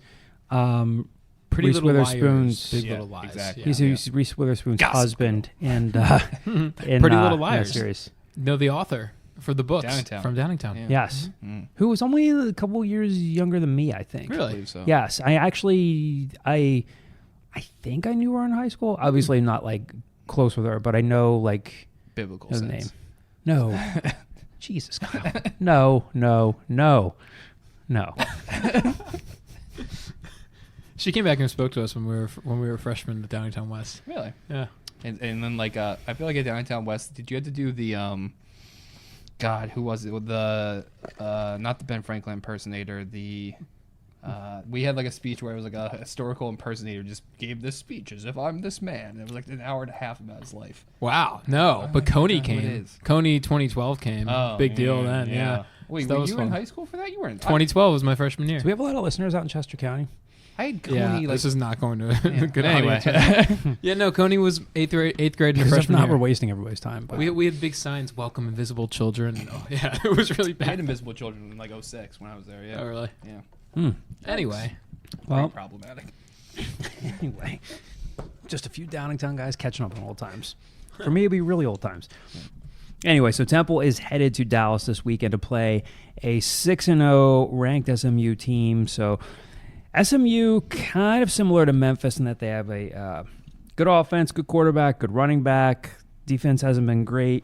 [SPEAKER 4] Pretty
[SPEAKER 2] Reese
[SPEAKER 4] Little
[SPEAKER 2] Witherspoon's.
[SPEAKER 4] Liars, Big
[SPEAKER 3] Yeah,
[SPEAKER 4] Little Lies.
[SPEAKER 3] exactly.
[SPEAKER 2] He's Reese Witherspoon's
[SPEAKER 3] Gossip
[SPEAKER 2] husband and in
[SPEAKER 4] Pretty Little
[SPEAKER 2] that
[SPEAKER 4] Liars.
[SPEAKER 2] series.
[SPEAKER 4] No, the author for the books
[SPEAKER 3] Downingtown.
[SPEAKER 4] from Downingtown.
[SPEAKER 3] Yeah.
[SPEAKER 2] Yes,
[SPEAKER 3] Mm.
[SPEAKER 2] who was only a couple years younger than me, I think.
[SPEAKER 3] I
[SPEAKER 4] Really?
[SPEAKER 3] believe so.
[SPEAKER 2] Yes, I think I knew her in high school. Obviously not like close with her, but I know like
[SPEAKER 3] Biblical
[SPEAKER 2] her
[SPEAKER 3] sense.
[SPEAKER 2] name. No. Jesus, Kyle. No.
[SPEAKER 4] She came back and spoke to us when we were freshmen at Downingtown West.
[SPEAKER 3] Really?
[SPEAKER 4] Yeah.
[SPEAKER 3] And then like I feel like at Downtown West, did you have to do the God, who was it? With the not the Ben Franklin impersonator, the we had like a speech where it was like a historical impersonator just gave this speech as if I'm this man. And it was like an hour and a half about his life.
[SPEAKER 4] Wow. No, but Coney
[SPEAKER 3] forgot who it
[SPEAKER 4] came.
[SPEAKER 3] is.
[SPEAKER 4] Coney 2012 came. Big deal then. Yeah.
[SPEAKER 3] Wait,
[SPEAKER 4] So that
[SPEAKER 3] were
[SPEAKER 4] was
[SPEAKER 3] you
[SPEAKER 4] fun.
[SPEAKER 3] in high school for that? You weren't.
[SPEAKER 4] 2012 was my freshman year.
[SPEAKER 2] Do we have a lot of listeners out in Chester County?
[SPEAKER 3] I had Coney.
[SPEAKER 4] Yeah,
[SPEAKER 3] like,
[SPEAKER 4] this is not going to
[SPEAKER 3] yeah.
[SPEAKER 4] a good
[SPEAKER 3] Anyway.
[SPEAKER 4] audience. Yeah, no, Coney was eighth grade in her
[SPEAKER 2] Because if
[SPEAKER 4] freshman
[SPEAKER 2] not,
[SPEAKER 4] year.
[SPEAKER 2] we're wasting everybody's time. But
[SPEAKER 4] We had big signs, welcome invisible children. Oh, yeah, it was really
[SPEAKER 3] I had
[SPEAKER 4] bad.
[SPEAKER 3] Invisible Children in like 06 when I was there. Yeah.
[SPEAKER 4] Oh, really?
[SPEAKER 3] Yeah.
[SPEAKER 4] Anyway,
[SPEAKER 2] well,
[SPEAKER 3] Very problematic.
[SPEAKER 2] anyway, just a few Downingtown guys catching up on old times. For me, it'd be really old times. Anyway, so Temple is headed to Dallas this weekend to play a 6-0 ranked SMU team. So SMU kind of similar to Memphis in that they have a good offense, good quarterback, good running back. Defense hasn't been great.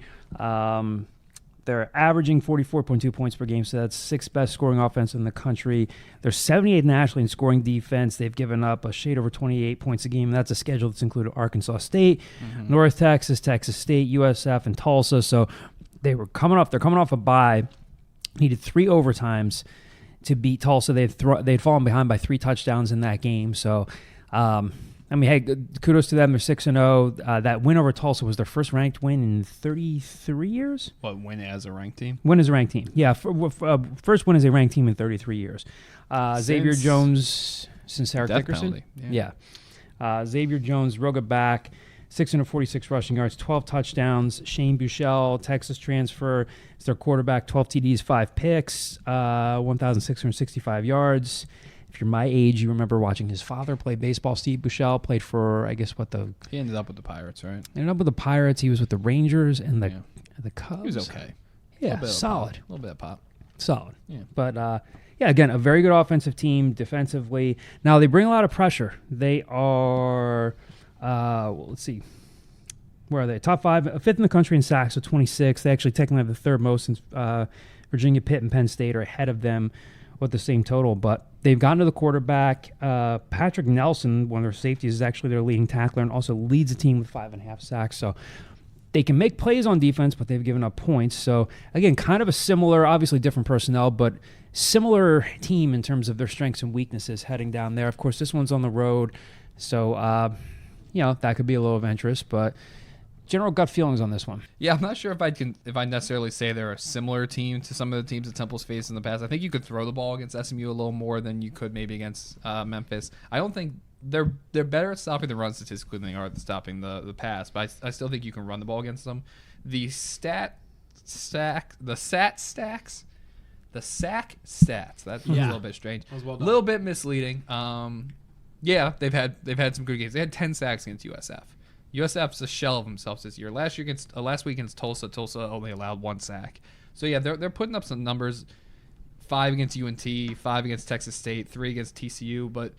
[SPEAKER 2] They're averaging 44.2 points per game, so that's sixth best scoring offense in the country. They're 78th nationally in scoring defense. They've given up a shade over 28 points a game. That's a schedule that's included Arkansas State, North Texas, Texas State, USF, and Tulsa. So they're coming off a bye. Needed 3 overtimes to beat Tulsa. They'd fallen behind by 3 touchdowns in that game. So, I mean, hey, kudos to them. They're 6-0. That win over Tulsa was their first ranked win in 33 years.
[SPEAKER 3] What, win as a ranked team?
[SPEAKER 2] Win as a ranked team. Yeah, first win as a ranked team in 33 years. Xavier
[SPEAKER 3] Since
[SPEAKER 2] Jones, since Eric
[SPEAKER 3] death
[SPEAKER 2] Dickerson.
[SPEAKER 3] penalty,
[SPEAKER 2] Yeah. Xavier Jones, Roga back, 646 rushing yards, 12 touchdowns. Shane Buechele, Texas transfer, is their quarterback, 12 TDs, 5 picks, 1,665 yards. If you're my age, you remember watching his father play baseball. Steve Buechele played for, I guess,
[SPEAKER 3] He ended up with the Pirates, right?
[SPEAKER 2] ended up with the Pirates. He was with the Rangers and the Cubs.
[SPEAKER 3] He was okay.
[SPEAKER 2] Yeah, solid.
[SPEAKER 3] A little bit of pop.
[SPEAKER 2] Solid.
[SPEAKER 3] Yeah.
[SPEAKER 2] But, yeah, again, a very good offensive team defensively. Now, they bring a lot of pressure. They are, well, let's see. Where are they? Top 5, 5th in the country in sacks with 26. They actually technically have the 3rd most since Virginia, Pitt, and Penn State are ahead of them with the same total. But they've gotten to the quarterback. Patrick Nelson, one of their safeties, is actually their leading tackler and also leads the team with 5.5 sacks. So they can make plays on defense, but they've given up points. So, again, kind of a similar, obviously different personnel, but similar team in terms of their strengths and weaknesses heading down there. Of course, this one's on the road, so, that could be a little of interest, but general gut feelings on this one.
[SPEAKER 3] Yeah, I'm not sure if I necessarily say they're a similar team to some of the teams that Temple's faced in the past. I think you could throw the ball against SMU a little more than you could maybe against Memphis. I don't think they're better at stopping the run statistically than they are at stopping the pass, but I still think you can run the ball against them. The sack stats. That was a little bit strange.
[SPEAKER 4] That was well
[SPEAKER 3] A
[SPEAKER 4] done.
[SPEAKER 3] little bit misleading. They've had some good games. They had 10 sacks against USF. USF's a shell of themselves this year. Last week against Tulsa only allowed 1 sack. So yeah, they're putting up some numbers. 5 against UNT, 5 against Texas State, 3 against TCU, but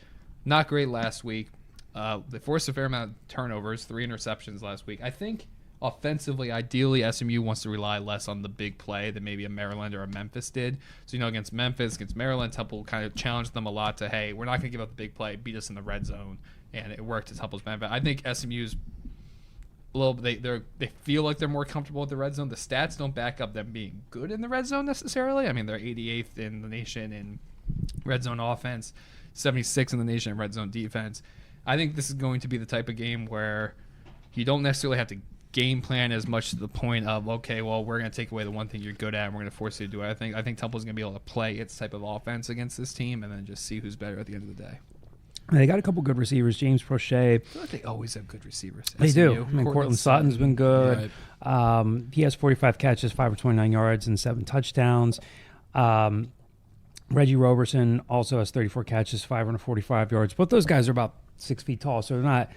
[SPEAKER 3] not great last week. They forced a fair amount of turnovers, 3 interceptions last week. I think offensively, ideally, SMU wants to rely less on the big play than maybe a Maryland or a Memphis did. So, against Memphis, against Maryland, Temple kind of challenged them a lot to, hey, we're not going to give up the big play, beat us in the red zone, and it worked to Temple's benefit. I think SMU's a little. They feel like they're more comfortable with the red zone. The stats don't back up them being good in the red zone necessarily. I mean, they're 88th in the nation in red zone offense, 76th in the nation in red zone defense. I think this is going to be the type of game where you don't necessarily have to game plan as much to the point of, okay, well, we're going to take away the one thing you're good at and we're going to force you to do it. I think Temple's going to be able to play its type of offense against this team and then just see who's better at the end of the day.
[SPEAKER 2] They got a couple good receivers. James Prochet.
[SPEAKER 3] I feel like they always have good receivers.
[SPEAKER 2] They do.
[SPEAKER 3] SMU.
[SPEAKER 2] I mean, Cortland Sutton's been good.
[SPEAKER 4] Right.
[SPEAKER 2] He has 45 catches, 5 for 29 yards, and 7 touchdowns. Reggie Roberson also has 34 catches, 545 yards. Both those guys are about 6 feet tall, so they're not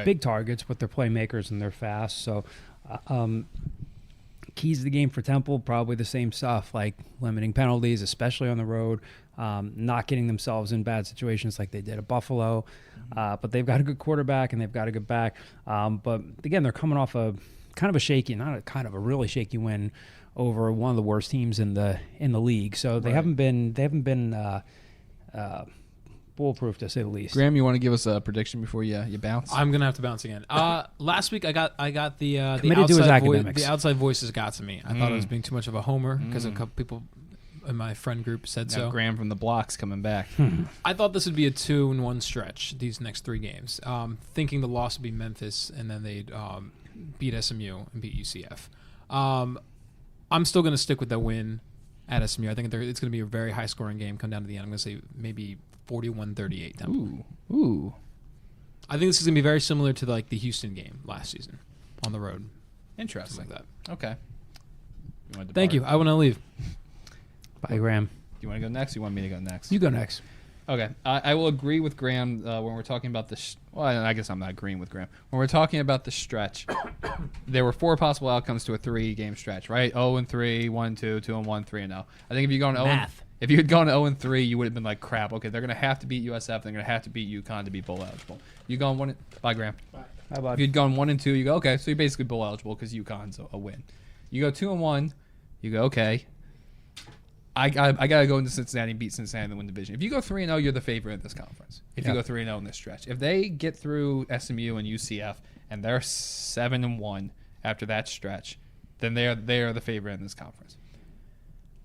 [SPEAKER 2] big targets, but they're playmakers and they're fast. So keys to the game for Temple, probably the same stuff, like limiting penalties, especially on the road, not getting themselves in bad situations like they did at Buffalo. But they've got a good quarterback and they've got a good back. But again, they're coming off a kind of a shaky, not a kind of a really shaky win over one of the worst teams in the league. So they haven't been foolproof, to say the least.
[SPEAKER 3] Graham, you want to give us a prediction before you bounce?
[SPEAKER 4] I'm gonna have to bounce again. Last week I got the
[SPEAKER 2] Committed to his academics.
[SPEAKER 4] the outside voices got to me. I thought I was being too much of a homer because a couple people in my friend group said
[SPEAKER 3] Now
[SPEAKER 4] so.
[SPEAKER 3] Graham from the blocks coming back.
[SPEAKER 4] I thought this would be a 2-1 stretch these next 3 games. Thinking the loss would be Memphis and then they'd beat SMU and beat UCF. I'm still going to stick with that win at SMU. I think it's going to be a very high-scoring game. Come down to the end. I'm going to say maybe 41-38. Temple.
[SPEAKER 3] Ooh.
[SPEAKER 4] I think this is going to be very similar to like the Houston game last season on the road.
[SPEAKER 3] Interesting.
[SPEAKER 4] Something like that.
[SPEAKER 3] Okay.
[SPEAKER 4] Thank you. I want to leave.
[SPEAKER 2] Bye, Graham.
[SPEAKER 3] Do you want to go next? Or you want me to go next?
[SPEAKER 2] You go next.
[SPEAKER 3] Okay. I will agree with Graham when we're talking about the well, I guess I'm not agreeing with Graham. When we're talking about the stretch, there were 4 possible outcomes to a 3-game stretch, right? 0-3, 1-2, 2-1, 3-0. I think if you go on if you had gone to 0-3, you would have been like, crap. Okay, they're going to have to beat USF. They're going to have to beat UConn to be bowl eligible. You go on bye, Graham.
[SPEAKER 2] Bye, bud.
[SPEAKER 3] If you'd gone 1-2, you go, okay, so you're basically bowl eligible because UConn's a win. You go 2-1, you go, okay, I got to go into Cincinnati and beat Cincinnati and win the division. If you go 3-0, you're the favorite in this conference. If you go 3-0 in this stretch. If they get through SMU and UCF and they're 7-1 after that stretch, then they are the favorite in this conference.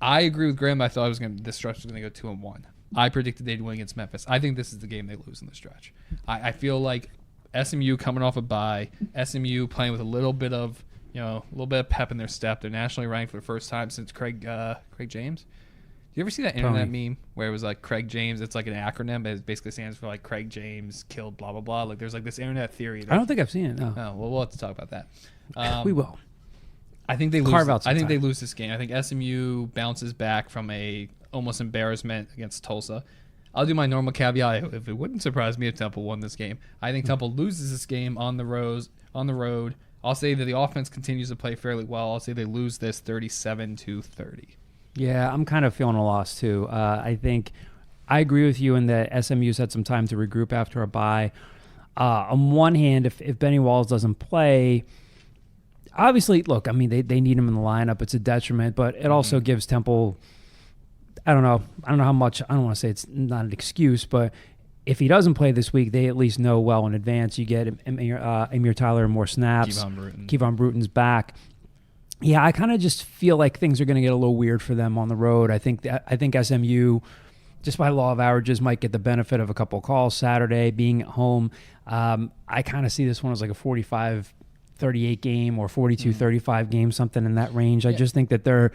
[SPEAKER 3] I agree with Graham. I thought this stretch was going to go 2-1. I predicted they'd win against Memphis. I think this is the game they lose in the stretch. I feel like SMU coming off a bye, SMU playing with a little bit of pep in their step. They're nationally ranked for the first time since Craig James. Do you ever see that internet meme where it was like Craig James? It's like an acronym, but it basically stands for like Craig James killed blah blah blah. Like there's like this internet theory.
[SPEAKER 2] I don't think I've seen it. No.
[SPEAKER 3] Oh well, we'll have to talk about that.
[SPEAKER 2] We will.
[SPEAKER 3] I think they lose.
[SPEAKER 2] Carve out some
[SPEAKER 3] I think
[SPEAKER 2] time.
[SPEAKER 3] they lose this game. I think SMU bounces back from a almost embarrassment against Tulsa. I'll do my normal caveat. If it wouldn't surprise me if Temple won this game. I think Temple loses this game on the road. I'll say that the offense continues to play fairly well. I'll say they lose this 37-30.
[SPEAKER 2] Yeah, I'm kind of feeling a loss too. I think I agree with you in that SMU's had some time to regroup after a bye. On one hand, if Benny Walls doesn't play, obviously, look, I mean, they need him in the lineup. It's a detriment, but it also gives Temple, I don't know how much, I don't want to say it's not an excuse, but if he doesn't play this week, they at least know well in advance. You get Amir Tyler more snaps. Kevon Bruton's back. Yeah, I kind of just feel like things are going to get a little weird for them on the road. I think SMU, just by law of averages, might get the benefit of a couple of calls Saturday, being at home. I kind of see this one as like a 45-38 game or 42-35 game, something in that range. I just think that they're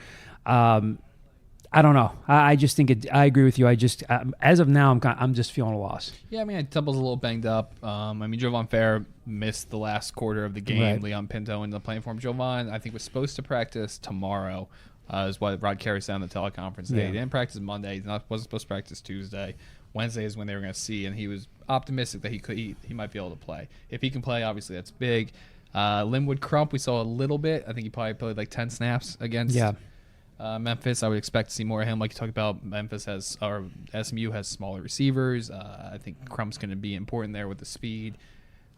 [SPEAKER 2] I don't know. I just think I agree with you. I just as of now, I'm just feeling a loss.
[SPEAKER 3] Yeah, I mean, Temple's a little banged up. I mean, Jovan Fair missed the last quarter of the game.
[SPEAKER 2] Right.
[SPEAKER 3] Leon Pinto in the playing form. Jovan, I think, was supposed to practice tomorrow. Is what Rod Carey said on the teleconference today.
[SPEAKER 2] Yeah.
[SPEAKER 3] He didn't practice Monday. Wasn't supposed to practice Tuesday. Wednesday is when they were going to see, and he was optimistic that he might be able to play. If he can play, obviously that's big. Linwood Crump, we saw a little bit. I think he probably played like 10 snaps against Memphis. I would expect to see more of him. Like you talked about, SMU has smaller receivers. I think Crump's going to be important there with the speed.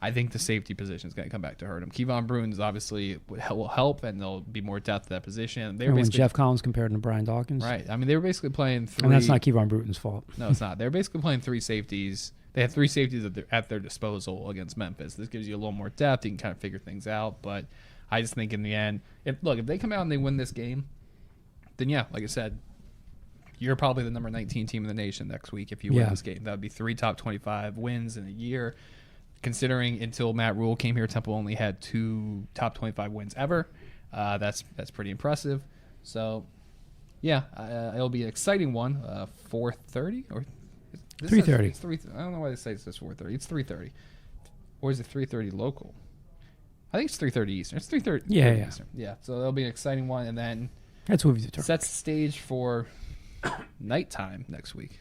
[SPEAKER 3] I think the safety position is going to come back to hurt him. Kevon Bruins obviously will help, and there'll be more depth at that position.
[SPEAKER 2] When Jeff Collins compared to Brian Dawkins.
[SPEAKER 3] Right. I mean, they were basically playing three.
[SPEAKER 2] And that's not Kevon Bruton's fault.
[SPEAKER 3] No, it's not. They're basically playing three safeties. They have three safeties at their disposal against Memphis. This gives you a little more depth. You can kind of figure things out. But I just think in the end, if they come out and they win this game, then yeah, like I said, you're probably the number 19 team in the nation next week if you win this game. That would be 3 top 25 wins in a year. Considering until Matt Rule came here, Temple only had 2 top 25 wins ever. That's pretty impressive. So, yeah, it'll be an exciting one. 4:30 or
[SPEAKER 2] 3:30.
[SPEAKER 3] I don't know why they say it says 4:30. It's 3:30, or is it 3:30 local? I think it's 3:30 Eastern. It's 3:30.
[SPEAKER 2] Yeah.
[SPEAKER 3] Eastern. Yeah. So that'll be an exciting one, and then
[SPEAKER 2] That's what we determined.
[SPEAKER 3] sets the stage for nighttime next week.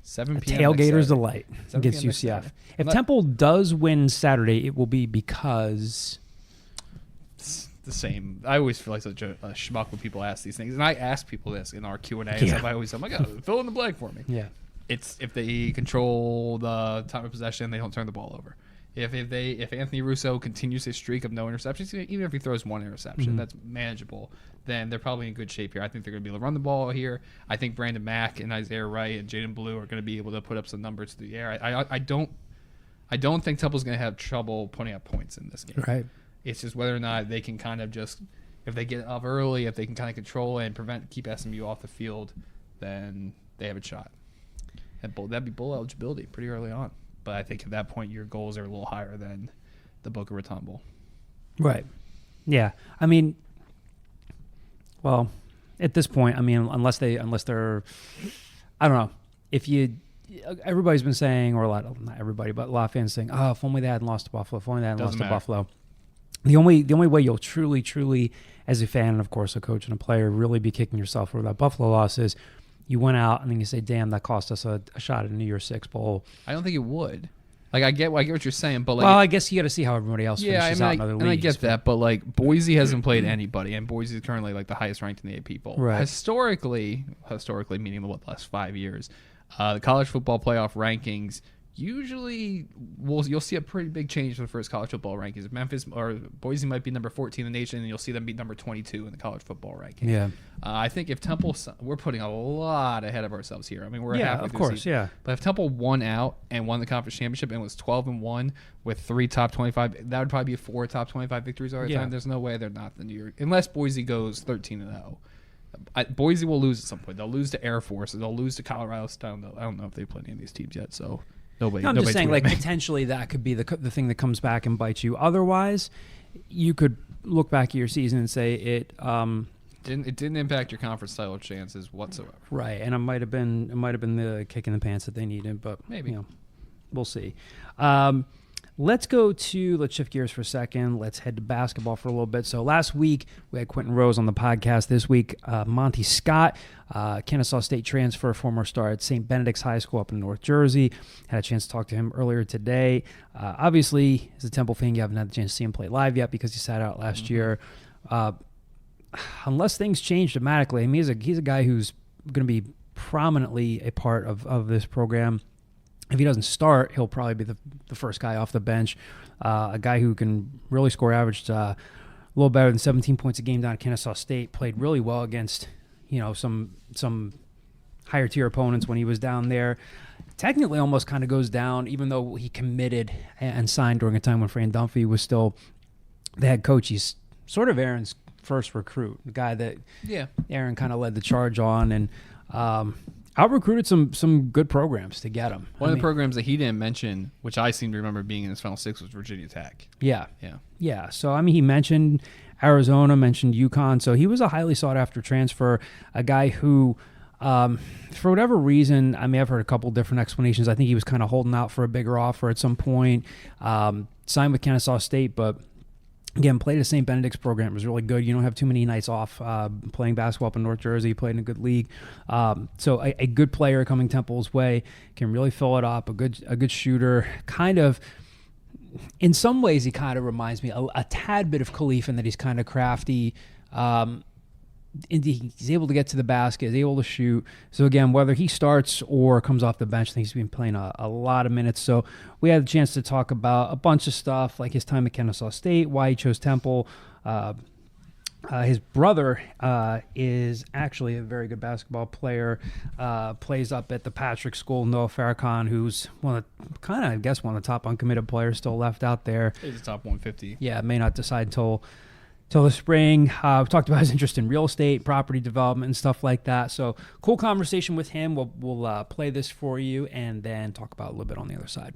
[SPEAKER 3] 7
[SPEAKER 2] A
[SPEAKER 3] p.m.
[SPEAKER 2] tailgater's delight
[SPEAKER 3] 7
[SPEAKER 2] against
[SPEAKER 3] p.m. next
[SPEAKER 2] UCF.
[SPEAKER 3] Saturday.
[SPEAKER 2] If Temple does win Saturday, it will be because
[SPEAKER 3] It's the same. I always feel like such a schmuck when people ask these things, and I ask people this in our Q&A. And stuff. I'm like, fill in the blank for me.
[SPEAKER 2] Yeah.
[SPEAKER 3] It's if they control the time of possession, they don't turn the ball over. If Anthony Russo continues his streak of no interceptions, even if he throws one interception, that's manageable, then they're probably in good shape here. I think they're going to be able to run the ball here. I think Brandon Mack and Isaiah Wright and Jaden Blue are going to be able to put up some numbers to the air. I don't think Temple's going to have trouble putting up points in this game.
[SPEAKER 2] Right.
[SPEAKER 3] It's just whether or not they can kind of just, if they get up early, if they can kind of control and keep SMU off the field, then they have a shot. That'd be bowl eligibility pretty early on. But I think at that point your goals are a little higher than the Boca Raton Bowl.
[SPEAKER 2] Right. Yeah. I mean, well, at this point, I mean, unless they're, I don't know. Everybody's been saying, or not everybody, but a lot of fans saying, oh, if only they hadn't lost to Buffalo, if only they hadn't lost to Buffalo. The only way you'll truly, as a fan and of course a coach and a player, really be kicking yourself for that Buffalo loss is you went out and then you say, damn, that cost us a shot at a New Year's Six bowl.
[SPEAKER 3] I don't think it would. Like I get what you're saying, but
[SPEAKER 2] I guess you got to see how everybody else finishes out in other leagues.
[SPEAKER 3] And I get that, but like Boise hasn't played anybody, and Boise is currently like the highest ranked in the AP poll.
[SPEAKER 2] Right.
[SPEAKER 3] Historically meaning the last 5 years, the college football playoff rankings usually you'll see a pretty big change for the first college football rankings. Memphis or Boise might be number 14 in the nation, and you'll see them be number 22 in the college football ranking.
[SPEAKER 2] Yeah.
[SPEAKER 3] I think if Temple, we're putting a lot ahead of ourselves here. I mean, we're halfway
[SPEAKER 2] of
[SPEAKER 3] through
[SPEAKER 2] course,
[SPEAKER 3] the season.
[SPEAKER 2] yeah.
[SPEAKER 3] But if Temple won out and won the conference championship and was 12-1 with 3 top 25, that would probably be 4 top 25 victories all the time. There's no way they're not the New York, unless Boise goes 13-0. Boise will lose at some point. They'll lose to Air Force. They'll lose to Colorado State. I don't know if they play any of these teams yet. So nobody.
[SPEAKER 2] I'm just saying, like,
[SPEAKER 3] me.
[SPEAKER 2] potentially that could be the thing that comes back and bites you. Otherwise, you could look back at your season and say it
[SPEAKER 3] didn't impact your conference title chances whatsoever.
[SPEAKER 2] Right, and it might have been the kick in the pants that they needed, but
[SPEAKER 3] maybe
[SPEAKER 2] we'll see. Let's shift gears for a second. Let's head to basketball for a little bit. So last week we had Quentin Rose on the podcast. This week, Monty Scott, Kennesaw State transfer, former star at St. Benedict's High School up in North Jersey. Had a chance to talk to him earlier today. Obviously, as a Temple fan, you haven't had the chance to see him play live yet because he sat out last year. Unless things change dramatically, I mean, he's a guy who's going to be prominently a part of this program. If he doesn't start, he'll probably be the first guy off the bench. A guy who can really score, averaged a little better than 17 points a game down at Kennesaw State. Played really well against some higher tier opponents when he was down there. technically almost kind of goes down, even though he committed and signed during a time when Fran Dunphy was still the head coach. He's sort of Aaron's first recruit, the guy that Aaron kind of led the charge on, and out-recruited some good programs to get him.
[SPEAKER 3] One of the programs that he didn't mention, which I seem to remember being in his final six, was Virginia Tech.
[SPEAKER 2] Yeah. So, I mean, he mentioned Arizona, mentioned UConn. So he was a highly sought-after transfer, a guy who, for whatever reason, I mean, I've heard a couple different explanations. I think he was kind of holding out for a bigger offer at some point, signed with Kennesaw State, but again, played at St. Benedict's program. It was really good. You don't have too many nights off playing basketball up in North Jersey. Played in a good league. So a good player coming Temple's way, can really fill it up. A good shooter. Kind of, in some ways, he kind of reminds me a tad bit of Khalif in that he's kind of crafty. He's able to get to the basket, is able to shoot. So again, whether he starts or comes off the bench, I think he's been playing a lot of minutes. So we had a chance to talk about a bunch of stuff, like his time at Kennesaw State, why he chose Temple. His brother is actually a very good basketball player, plays up at the Patrick School, Noah Farrakhan, who's one of the top uncommitted players still left out there.
[SPEAKER 3] He's the top 150.
[SPEAKER 2] Yeah, may not decide till the spring. We talked about his interest in real estate, property development, and stuff like that. So cool conversation with him. We'll play this for you and then talk about a little bit on the other side.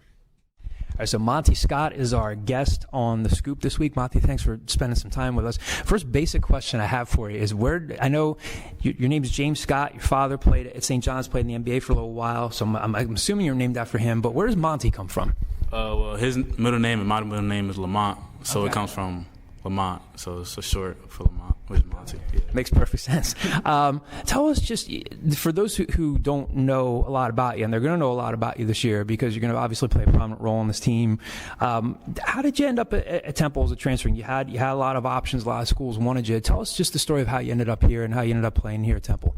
[SPEAKER 2] All right, so Monty Scott is our guest on The Scoop this week. Monty, thanks for spending some time with us. First basic question I have for you is I know your name is James Scott. Your father played at St. John's, played in the NBA for a little while, so I'm assuming you're named after him. But where does Monty come from?
[SPEAKER 5] Well, his middle name and my middle name is Lamont, so It comes from Lamont, so it's a short for Lamont, which is Monty. Yeah.
[SPEAKER 2] Makes perfect sense. Tell us, just for those who don't know a lot about you, and they're going to know a lot about you this year because you're going to obviously play a prominent role on this team. How did you end up at Temple as a transfer? You had a lot of options, a lot of schools wanted you. Tell us just the story of how you ended up here and how you ended up playing here at Temple.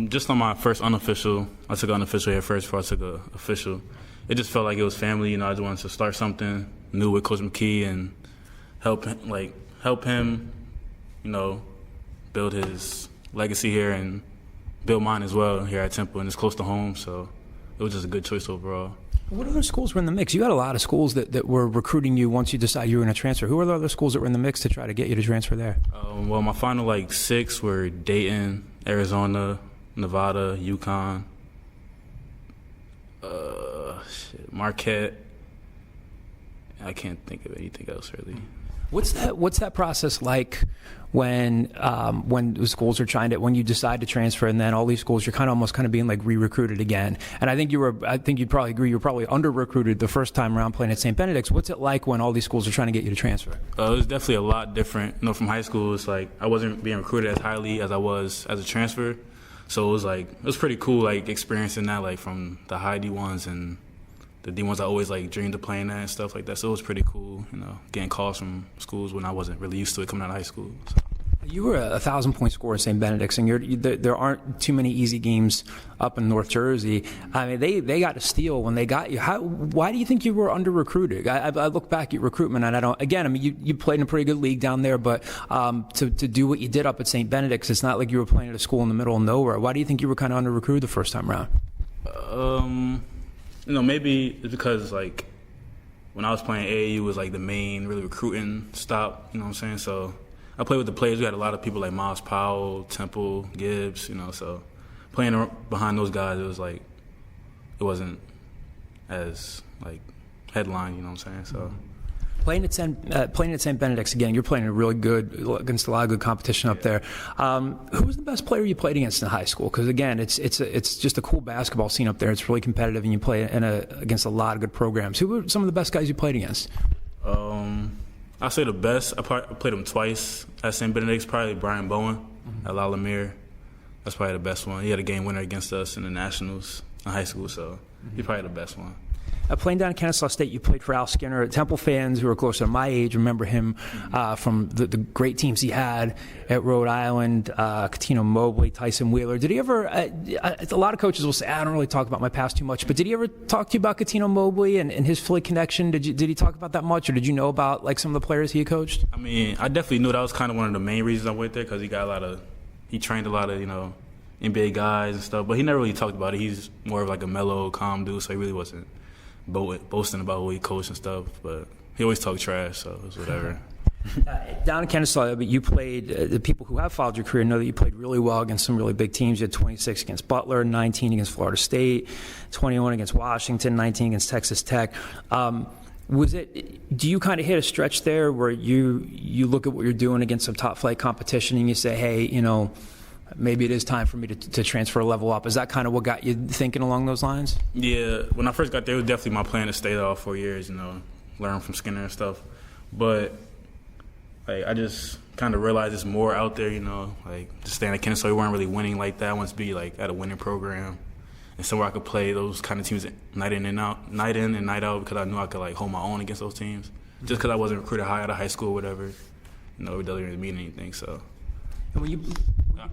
[SPEAKER 5] Just on my first unofficial, I took unofficial here first before I took an official. It just felt like it was family. I just wanted to start something new with Coach McKie and help him, build his legacy here and build mine as well here at Temple, and it's close to home, so it was just a good choice overall.
[SPEAKER 2] What other schools were in the mix? You had a lot of schools that were recruiting you once you decided you were going to transfer. Who are the other schools that were in the mix to try to get you to transfer there?
[SPEAKER 5] Well, my final six were Dayton, Arizona, Nevada, UConn, Marquette. I can't think of anything else really.
[SPEAKER 2] What's that process like when the schools are when you decide to transfer, and then all these schools you're almost being re-recruited again? And I think you'd probably agree you're probably under-recruited the first time around playing at St. Benedict's. What's it like when all these schools are trying to get you to transfer?
[SPEAKER 5] It was definitely a lot different. From high school, it's I wasn't being recruited as highly as I was as a transfer, so it was pretty cool experiencing that from the high D1s and the D1s I always dreamed of playing at and stuff like that. So it was pretty cool, getting calls from schools when I wasn't really used to it coming out of high school. So.
[SPEAKER 2] You were a 1,000-point scorer at St. Benedict's, and there aren't too many easy games up in North Jersey. I mean, they got to steal when they got you. Why do you think you were under-recruited? I look back at recruitment, and you played in a pretty good league down there, but to do what you did up at St. Benedict's, it's not like you were playing at a school in the middle of nowhere. Why do you think you were kind of under-recruited the first time around?
[SPEAKER 5] Maybe it's because when I was playing AAU was the main really recruiting stop. You know what I'm saying? So I played with the players. We had a lot of people like Miles Powell, Temple, Gibbs. So playing behind those guys, it was it wasn't as headline. You know what I'm saying? So.
[SPEAKER 2] Playing at St. Benedict's again, you're playing against a lot of good competition up there. Who was the best player you played against in high school? Because again, it's just a cool basketball scene up there. It's really competitive, and you play against a lot of good programs. Who were some of the best guys you played against?
[SPEAKER 5] I'd say the best. I played him twice at St. Benedict's. Probably Brian Bowen at La Lumiere. That's probably the best one. He had a game winner against us in the Nationals in high school, so he's probably the best one.
[SPEAKER 2] Playing down at Kennesaw State, you played for Al Skinner. Temple fans who are closer to my age remember him from the great teams he had at Rhode Island, Catino Mobley, Tyson Wheeler. Did he ever, a lot of coaches will say, I don't really talk about my past too much, but did he ever talk to you about Catino Mobley and his Philly connection? Did he talk about that much, or did you know about some of the players he had coached?
[SPEAKER 5] I mean, I definitely knew that was kind of one of the main reasons I went there, because he trained a lot of, NBA guys and stuff, but he never really talked about it. He's more of like a mellow, calm dude, so he really wasn't boasting about what he coached and stuff, but he always talked trash, so it was whatever.
[SPEAKER 2] Down in Kennesaw, but you played, the people who have followed your career know that you played really well against some really big teams. You had 26 against Butler, 19 against Florida State, 21 against Washington, 19 against Texas Tech. Do you kind of hit a stretch there where you look at what you're doing against some top flight competition and you say, hey, maybe it is time for me to transfer a level up? Is that kind of what got you thinking along those lines?
[SPEAKER 5] Yeah, when I first got there, it was definitely my plan to stay there all 4 years, learn from Skinner and stuff. But I just kind of realized there's more out there, just staying at Kennesaw, we weren't really winning like that. I wanted to be at a winning program and somewhere I could play those kind of teams night in and night out, because I knew I could hold my own against those teams. Just because I wasn't recruited high out of high school or whatever, it doesn't really mean anything. So.
[SPEAKER 2] And when you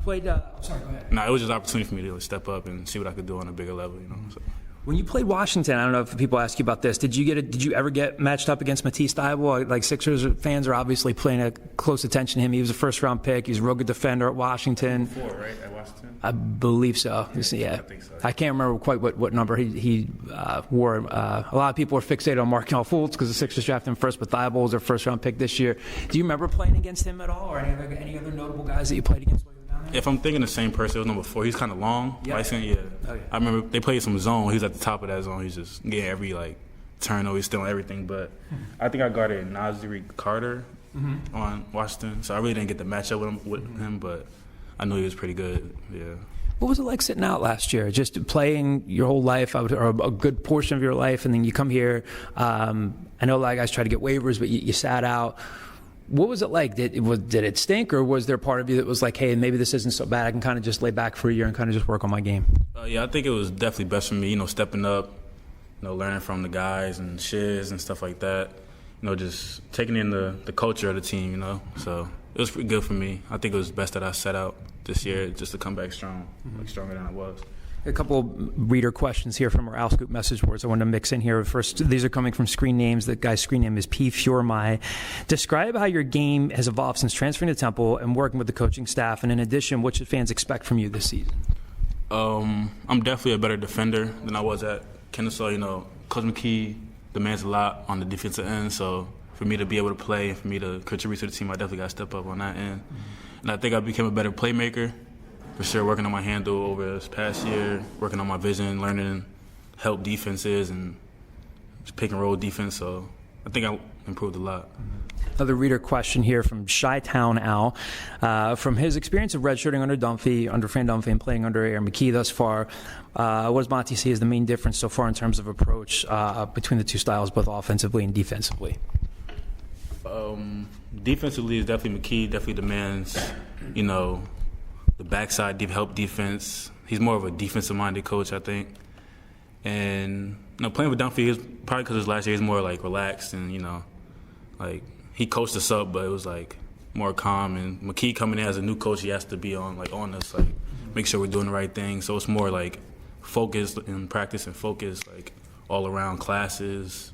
[SPEAKER 2] played, sorry, go ahead.
[SPEAKER 5] No, it was just an opportunity for me to step up and see what I could do on a bigger level, So.
[SPEAKER 2] When you played Washington, I don't know if people ask you about this. Did you ever get matched up against Monty Scott? Sixers fans are obviously paying a close attention to him. He was a first-round pick. He was a real good defender at Washington.
[SPEAKER 5] 4, right, at Washington?
[SPEAKER 2] I believe so. Yeah.
[SPEAKER 5] I think so.
[SPEAKER 2] I can't remember quite what number he wore. A lot of people are fixated on Markelle Fultz because the Sixers drafted him first, but Thibault was their first-round pick this year. Do you remember playing against him at all, or any other notable guys that you played against?
[SPEAKER 5] If I'm thinking the same person, it was number 4. He's kind of long.
[SPEAKER 2] Yeah.
[SPEAKER 5] Yeah.
[SPEAKER 2] Oh, yeah.
[SPEAKER 5] I remember they played some zone. He was at the top of that zone. He's just getting every turnover. He's stealing everything. But I think I guarded Nasiri Carter on Washington, so I really didn't get to match up with him. But I knew he was pretty good. Yeah.
[SPEAKER 2] What was it like sitting out last year? Just playing your whole life, or a good portion of your life, and then you come here. I know a lot of guys try to get waivers, but you sat out. What was it like? Did it stink, or was there part of you that was like, hey, maybe this isn't so bad, I can kind of just lay back for a year and kind of just work on my game?
[SPEAKER 5] Yeah, I think it was definitely best for me, stepping up, learning from the guys and shiz and stuff like that, just taking in the culture of the team, So it was pretty good for me. I think it was best that I set out this year just to come back strong, stronger than I was.
[SPEAKER 2] A couple of reader questions here from our OwlScoop message boards I want to mix in here. First, these are coming from screen names. The guy's screen name is P. Fjormai. Describe how your game has evolved since transferring to Temple and working with the coaching staff. And in addition, what should fans expect from you this season?
[SPEAKER 5] I'm definitely a better defender than I was at Kennesaw. Coach McKie demands a lot on the defensive end. So for me to be able to play and for me to contribute to the team, I definitely got to step up on that end. And I think I became a better playmaker. For sure, working on my handle over this past year, working on my vision, learning help defenses and pick and roll defense. So I think I improved a lot.
[SPEAKER 2] Another reader question here from Chi-Town Al. From his experience of redshirting under Fran Dunphy, and playing under Aaron McKie thus far, what does Monty see as the main difference so far in terms of approach between the two styles, both offensively and defensively?
[SPEAKER 5] Defensively is definitely McKie, definitely demands, the backside help defense. He's more of a defensive-minded coach, I think. And playing with Dunphy, probably because his last year, he's more relaxed and he coached us up, but it was more calm. And McKie coming in as a new coach, he has to be on us, make sure we're doing the right thing. So it's more focused in practice and focus all around classes,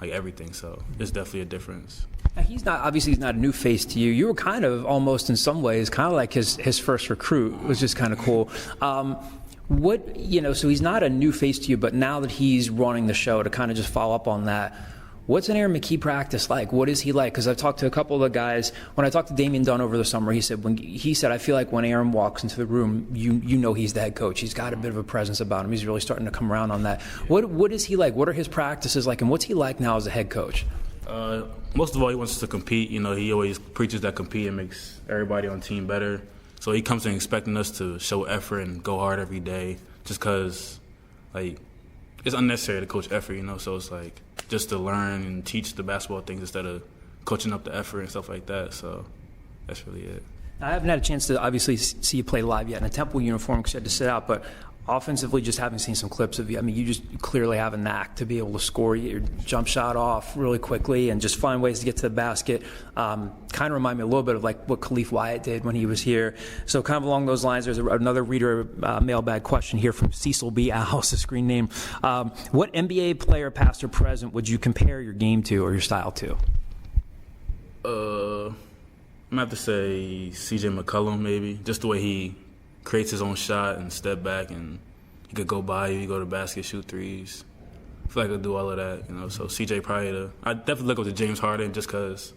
[SPEAKER 5] everything. So it's definitely a difference.
[SPEAKER 2] Now, he's not a new face to you. You were kind of almost in some ways kind of like his first recruit. It was just kind of cool. So he's not a new face to you, but now that he's running the show, to kind of just follow up on that, what's an Aaron McKie practice like? What is he like? Because I've talked to a couple of the guys. When I talked to Damian Dunn over the summer, he said I feel like when Aaron walks into the room, you know he's the head coach. He's got a bit of a presence about him. He's really starting to come around on that. What is he like? What are his practices like? And what's he like now as a head coach?
[SPEAKER 5] Most of all, he wants us to compete. He always preaches that compete and makes everybody on the team better. So he comes in expecting us to show effort and go hard every day just because, it's unnecessary to coach effort, So it's just to learn and teach the basketball things instead of coaching up the effort and stuff like that. So that's really it.
[SPEAKER 2] I haven't had a chance to obviously see you play live yet in a Temple uniform because you had to sit out, but offensively, just having seen some clips of you, you just clearly have a knack to be able to score your jump shot off really quickly and just find ways to get to the basket. Kind of remind me a little bit of what Khalif Wyatt did when he was here. So kind of along those lines, there's another reader mailbag question here from Cecil B. House, a screen name. What NBA player, past or present, would you compare your game to or your style to?
[SPEAKER 5] I'm going to have to say C.J. McCollum, maybe. Just the way he creates his own shot and step back, and he could go by you, go to the basket, shoot threes. I feel like I could do all of that, you know. So CJ probably I definitely look up to James Harden just because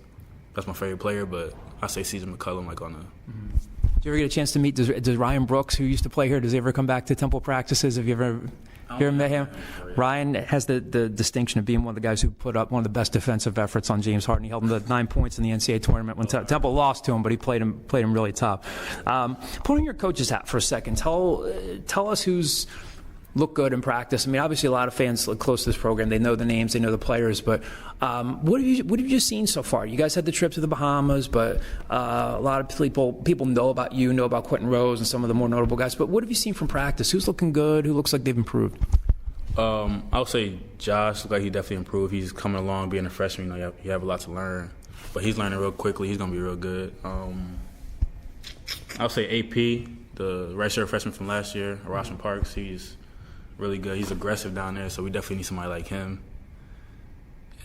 [SPEAKER 5] that's my favorite player, but I say CJ McCollum like on a.
[SPEAKER 2] Do you ever get a chance to meet, does Ryan Brooks, who used to play here, does he ever come back to Temple practices? Have you ever met him? Ryan has the distinction of being one of the guys who put up one of the best defensive efforts on James Harden. He held him to 9 points in the NCAA tournament when Temple lost to him, but he played him really tough. Put on your coach's hat for a second. Tell us who's looked good in practice. I mean, obviously a lot of fans look close to this program. They know the names, they know the players, but what have you just seen so far? You guys had the trip to the Bahamas, but a lot of people know about you, know about Quentin Rose and some of the more notable guys, but what have you seen from practice? Who's looking good? Who looks like they've improved?
[SPEAKER 5] I would say Josh looks like he definitely improved. He's coming along, being a freshman. You know, you have a lot to learn, but he's learning real quickly. He's going to be real good. I would say AP, the redshirt freshman from last year, Arashon Parks, he's really good. He's aggressive down there, so we definitely need somebody like him.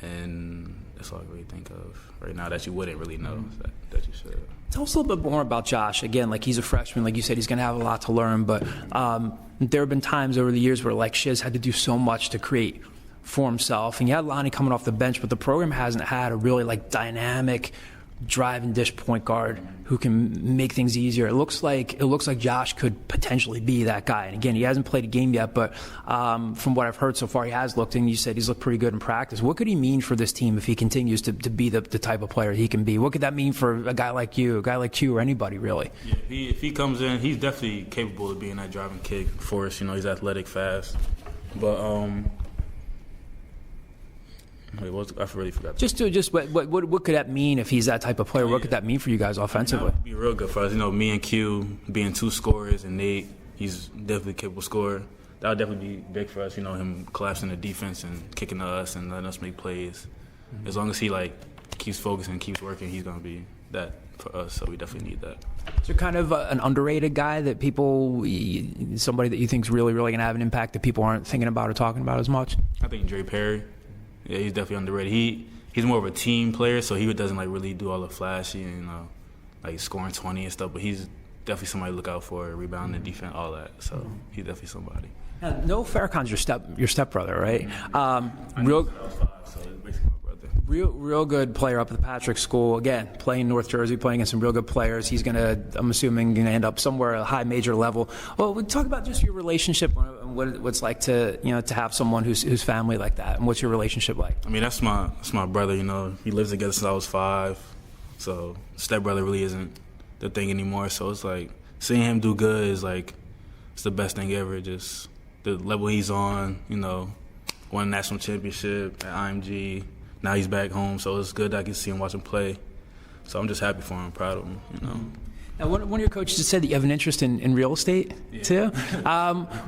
[SPEAKER 5] And that's all I really think of right now that you wouldn't really know that you should.
[SPEAKER 2] Tell us a little bit more about Josh. Again, like he's a freshman, like you said, he's going to have a lot to learn, but there have been times over the years where like Shiz had to do so much to create for himself, and you had Lonnie coming off the bench, but the program hasn't had a really like dynamic drive and dish point guard who can make things easier. It looks like Josh could potentially be that guy. And again, he hasn't played a game yet, but from what I've heard so far, he has looked, and you said he's looked pretty good in practice. What could he mean for this team if he continues to be the type of player he can be? What could that mean for a guy like you, or anybody really?
[SPEAKER 5] Yeah, if he comes in, he's definitely capable of being that driving kick for us. You know, he's athletic, fast, but I really forgot.
[SPEAKER 2] What could that mean if he's that type of player? What could that mean for you guys offensively?
[SPEAKER 5] That would be real good for us. You know, me and Q being two scorers, and Nate, he's definitely a capable scorer. That would definitely be big for us. You know, him collapsing the defense and kicking to us and letting us make plays. As long as he keeps focusing, keeps working, he's gonna be that for us. So we definitely need that.
[SPEAKER 2] So kind of an underrated guy that somebody that you think is really, really gonna have an impact that people aren't thinking about or talking about as much.
[SPEAKER 5] I think Dre Perry. Yeah, he's definitely underrated. He's more of a team player, so he doesn't really do all the flashy and scoring 20 and stuff. But he's definitely somebody to look out for, rebounding, defense, all that. So he's definitely somebody.
[SPEAKER 2] Now, Noah Farrakhan's your stepbrother, right? Real good player up at the Patrick School. Again, playing North Jersey, playing against some real good players. He's I'm assuming, gonna end up somewhere at a high major level. Well, we talk about just your relationship and what it's like to have someone who's family like that. And what's your relationship like?
[SPEAKER 5] I mean, that's my brother. You know, he lives together since I was 5. So stepbrother really isn't the thing anymore. So it's like seeing him do good is it's the best thing ever. Just the level he's on. You know, won a national championship at IMG. Now he's back home, so it's good that I can see him watch him play. So I'm just happy for him, proud of him, you know.
[SPEAKER 2] Now, one of your coaches just said that you have an interest in real estate, too.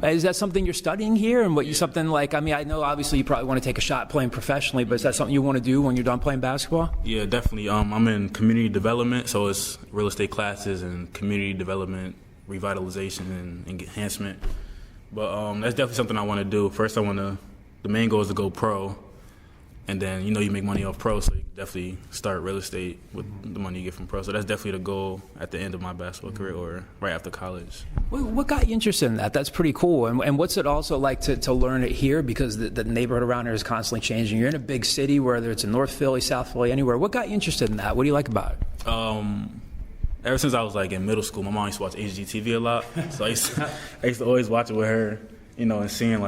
[SPEAKER 2] Is that something you're studying here? And I know obviously you probably want to take a shot playing professionally, but is that something you want to do when you're done playing basketball?
[SPEAKER 5] Yeah, definitely. I'm in community development, so it's real estate classes and community development, revitalization, and enhancement. But that's definitely something I want to do. First, the main goal is to go pro. And then, you make money off pro, so you can definitely start real estate with the money you get from pro. So that's definitely the goal at the end of my basketball career or right after college.
[SPEAKER 2] What got you interested in that? That's pretty cool. And what's it also like to learn it here? Because the neighborhood around here is constantly changing. You're in a big city, whether it's in North Philly, South Philly, anywhere. What got you interested in that? What do you like about it?
[SPEAKER 5] Ever since I was in middle school, my mom used to watch HGTV a lot. So I used to always watch it with her, and seeing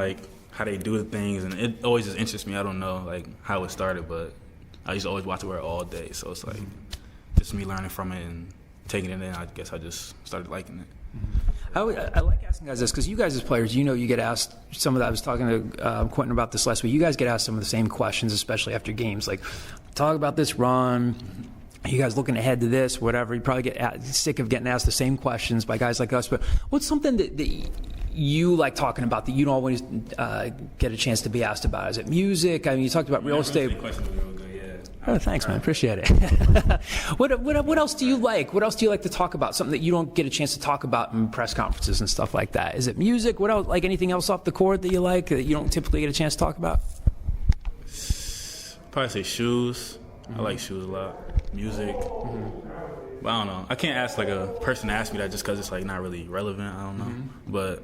[SPEAKER 5] how they do the things, and it always just interests me. I don't know how it started, but I used to always watch it with her all day. So it's just me learning from it and taking it in. I guess I just started liking it.
[SPEAKER 2] I like asking guys this because you guys as players, you get asked some of that. I was talking to Quentin about this last week. You guys get asked some of the same questions, especially after games. Talk about this run. Are you guys looking ahead to this, whatever? You probably get sick of getting asked the same questions by guys like us. But what's something that you like talking about that you don't always get a chance to be asked about? Is it music? I mean, you talked about real estate. Oh, thanks, man. Appreciate it. What else do you like? What else do you like to talk about? Something that you don't get a chance to talk about in press conferences and stuff like that. Is it music? What else? Anything else off the court that you like that you don't typically get a chance to talk about?
[SPEAKER 5] Probably say shoes. I like shoes a lot. Music. But I don't know. I can't ask like a person to ask me that just because it's like not really relevant. I don't know. But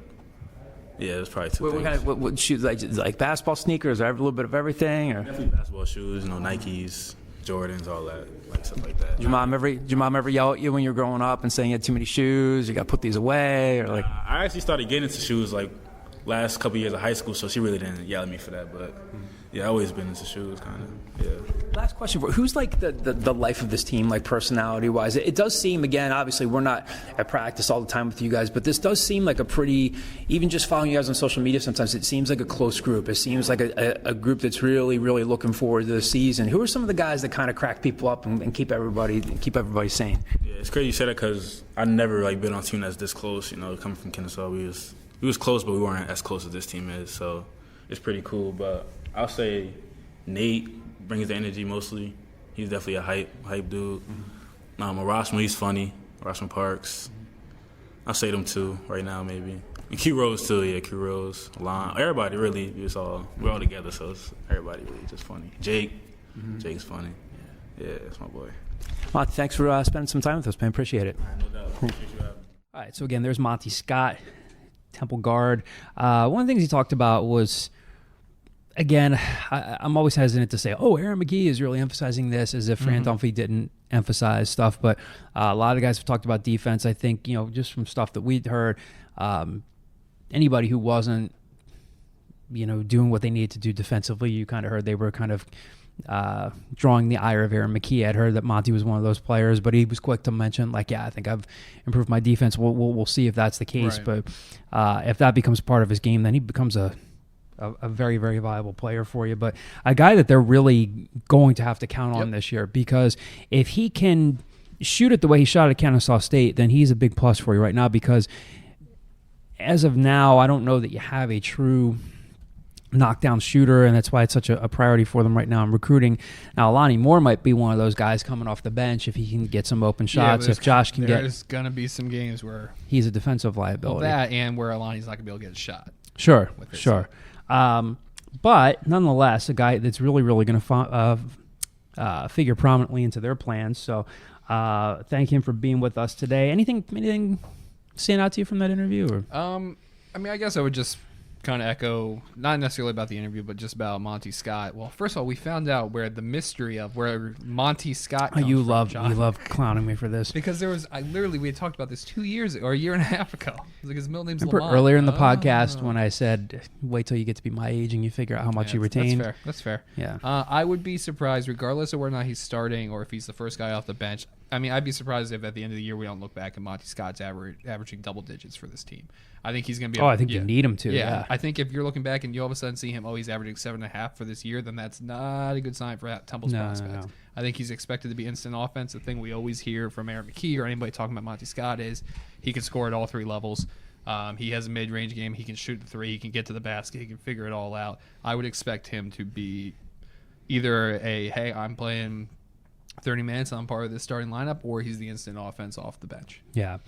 [SPEAKER 5] yeah, it's probably two things.
[SPEAKER 2] What shoes? Like basketball sneakers, or a little bit of everything, or
[SPEAKER 5] Definitely basketball shoes, Nikes, Jordans, all that, like stuff like that.
[SPEAKER 2] did your mom ever yell at you when you were growing up and saying you had too many shoes? You got to put these away, or like?
[SPEAKER 5] I actually started getting into shoes like last couple years of high school, so she really didn't yell at me for that. But yeah, I always been into shoes, kind of. Yeah.
[SPEAKER 2] Last question: who's like the life of this team, like personality wise? It does seem, again, obviously we're not at practice all the time with you guys, but this does seem like a pretty, even just following you guys on social media, sometimes it seems like a close group. It seems like a group that's really, really looking forward to the season. Who are some of the guys that kind of crack people up and keep everybody sane?
[SPEAKER 5] Yeah, it's crazy you said that because I never like been on a team that's this close. Coming from Kennesaw, we was close, but we weren't as close as this team is. So it's pretty cool. But I'll say Nate brings the energy mostly. He's definitely a hype dude. Rashma, he's funny. Rashma Parks. I'll say them two right now maybe. And Q Rose too, yeah, Q Rose, Lon. Everybody really, we're all together, so it's everybody really just funny. Jake's funny. Yeah, that's my boy.
[SPEAKER 2] Monty, thanks for spending some time with us, man. Appreciate it.
[SPEAKER 5] No doubt. Appreciate you having me.
[SPEAKER 2] All right, so again, there's Monty Scott, Temple guard. One of the things he talked about was, again, I'm always hesitant to say, Aaron McKie is really emphasizing this, as if Fran Dunphy didn't emphasize stuff. But a lot of guys have talked about defense. I think, just from stuff that we'd heard, anybody who wasn't, doing what they needed to do defensively, you kind of heard they were kind of drawing the ire of Aaron McKie. I'd heard that Monty was one of those players, but he was quick to mention, I think I've improved my defense. We'll see if that's the case.
[SPEAKER 3] Right.
[SPEAKER 2] But if that becomes part of his game, then he becomes a very, very viable player for you, but a guy that they're really going to have to count on this year, because if he can shoot it the way he shot at Kennesaw State, then he's a big plus for you right now, because as of now, I don't know that you have a true knockdown shooter, and that's why it's such a priority for them right now in recruiting. Now, Alani Moore might be one of those guys coming off the bench if he can get some open shots, if Josh can get...
[SPEAKER 3] There's going to be some games where...
[SPEAKER 2] He's a defensive liability.
[SPEAKER 3] That and where Alani's not going to be able to get a shot.
[SPEAKER 2] Sure. But nonetheless, a guy that's really, really going to figure prominently into their plans. So thank him for being with us today. Anything stand out to you from that interview? Or?
[SPEAKER 3] I guess I would just kind of echo, not necessarily about the interview, but just about Monty Scott. Well, first of all, we found out where the mystery of where Monty Scott comes
[SPEAKER 2] you
[SPEAKER 3] from, John.
[SPEAKER 2] love clowning me for this.
[SPEAKER 3] Because we had talked about this 2 years or a year and a half ago. His middle name's Lamont.
[SPEAKER 2] Earlier in the podcast when I said, wait till you get to be my age and you figure out how much you retained.
[SPEAKER 3] That's fair.
[SPEAKER 2] Yeah.
[SPEAKER 3] I would be surprised, regardless of whether or not he's starting or if he's the first guy off the bench. I'd be surprised if at the end of the year we don't look back and Monty Scott's averaging double digits for this team. I think he's going to be...
[SPEAKER 2] I think you need him to. Yeah.
[SPEAKER 3] I think if you're looking back and you all of a sudden see him, he's averaging 7.5 for this year, then that's not a good sign for Temple's prospects. No. I think he's expected to be instant offense. The thing we always hear from Aaron McKie or anybody talking about Monty Scott is he can score at all three levels. He has a mid-range game. He can shoot the three. He can get to the basket. He can figure it all out. I would expect him to be either hey, I'm playing 30 minutes, I'm part of this starting lineup, or he's the instant offense off the bench.
[SPEAKER 2] Yeah.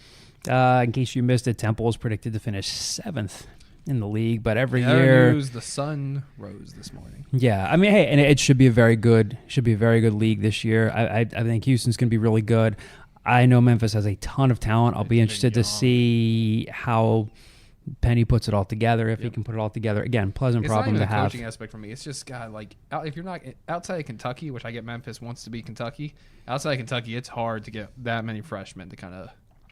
[SPEAKER 2] In case you missed it, Temple is predicted to finish 7th in the league, but every year
[SPEAKER 3] the sun rose this morning.
[SPEAKER 2] Yeah, and it should be a very good league this year. I think Houston's going to be really good. I know Memphis has a ton of talent. I'll be interested to see how Penny puts it all together, if he can put it all together. Again, pleasant problem to have.
[SPEAKER 3] It's not even the coaching aspect for me. It's just, God, if you're not outside of Kentucky, which I get Memphis wants to be Kentucky, outside of Kentucky, it's hard to get that many freshmen to kind of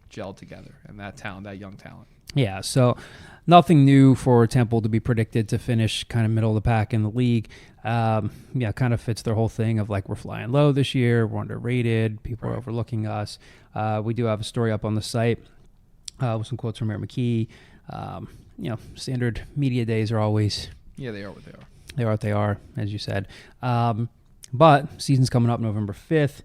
[SPEAKER 3] gel together and that young talent.
[SPEAKER 2] Yeah, so nothing new for Temple to be predicted to finish kind of middle of the pack in the league. Kind of fits their whole thing of we're flying low this year, we're underrated, people are overlooking us. We do have a story up on the site with some quotes from Aaron McKie. Standard media days are always...
[SPEAKER 3] Yeah, they are what they are.
[SPEAKER 2] They are what they are, as you said. But season's coming up November 5th.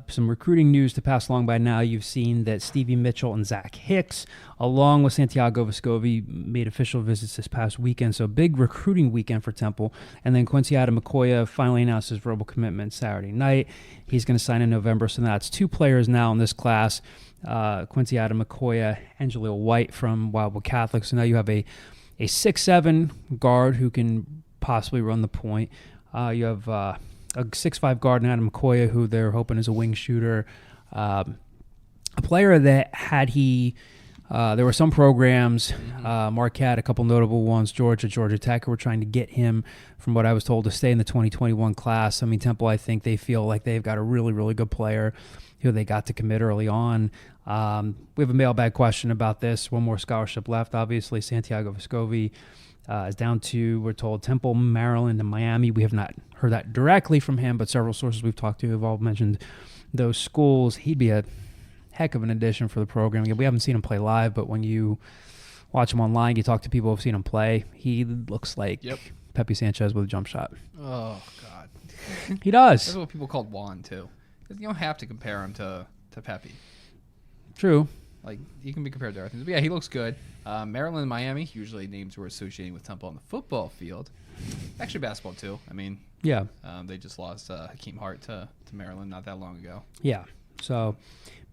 [SPEAKER 2] Some recruiting news to pass along by now. You've seen that Stevie Mitchell and Zach Hicks, along with Santiago Vescovi, made official visits this past weekend. So big recruiting weekend for Temple. And then Quincy Adamakoya finally announced his verbal commitment Saturday night. He's going to sign in November. So that's 2 players now in this class. Quincy Adamakoya, Angelo White from Wildwood Catholic. So now you have a 6'7" guard who can possibly run the point. You have a 6'5" guard in Adam McCoy, who they're hoping is a wing shooter. A player that had there were some programs, Marquette, a couple notable ones, Georgia Tech, who were trying to get him, from what I was told, to stay in the 2021 class. I mean, Temple, I think they feel like they've got a really, really good player who they got to commit early on. We have a mailbag question about this. One more scholarship left, obviously. Santiago Vescovi is down to, we're told, Temple, Maryland, and Miami. We have not heard that directly from him, but several sources we've talked to have all mentioned those schools. He'd be a heck of an addition for the program. We haven't seen him play live, but when you watch him online, you talk to people who've seen him play, he looks like Pepe Sanchez with a jump shot.
[SPEAKER 3] Oh, God.
[SPEAKER 2] He does.
[SPEAKER 3] That's what people called Juan, too. You don't have to compare him to Pepe.
[SPEAKER 2] True.
[SPEAKER 3] Like, he can be compared to other things. But yeah, he looks good. Maryland and Miami, usually names we're associating with Temple on the football field. Actually, basketball, too. I mean,
[SPEAKER 2] yeah.
[SPEAKER 3] They just lost Hakeem Hart to Maryland not that long ago.
[SPEAKER 2] Yeah. So,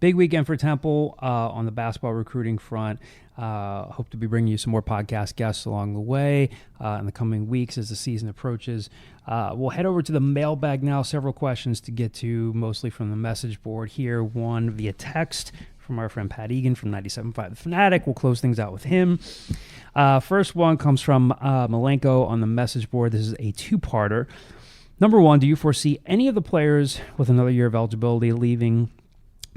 [SPEAKER 2] big weekend for Temple on the basketball recruiting front. Hope to be bringing you some more podcast guests along the way in the coming weeks as the season approaches. We'll head over to the mailbag now. Several questions to get to, mostly from the message board here. One via text from our friend Pat Egan from 97.5 The Fanatic. We'll close things out with him. First one comes from Malenko on the message board. This is a two-parter. Number one, do you foresee any of the players with another year of eligibility leaving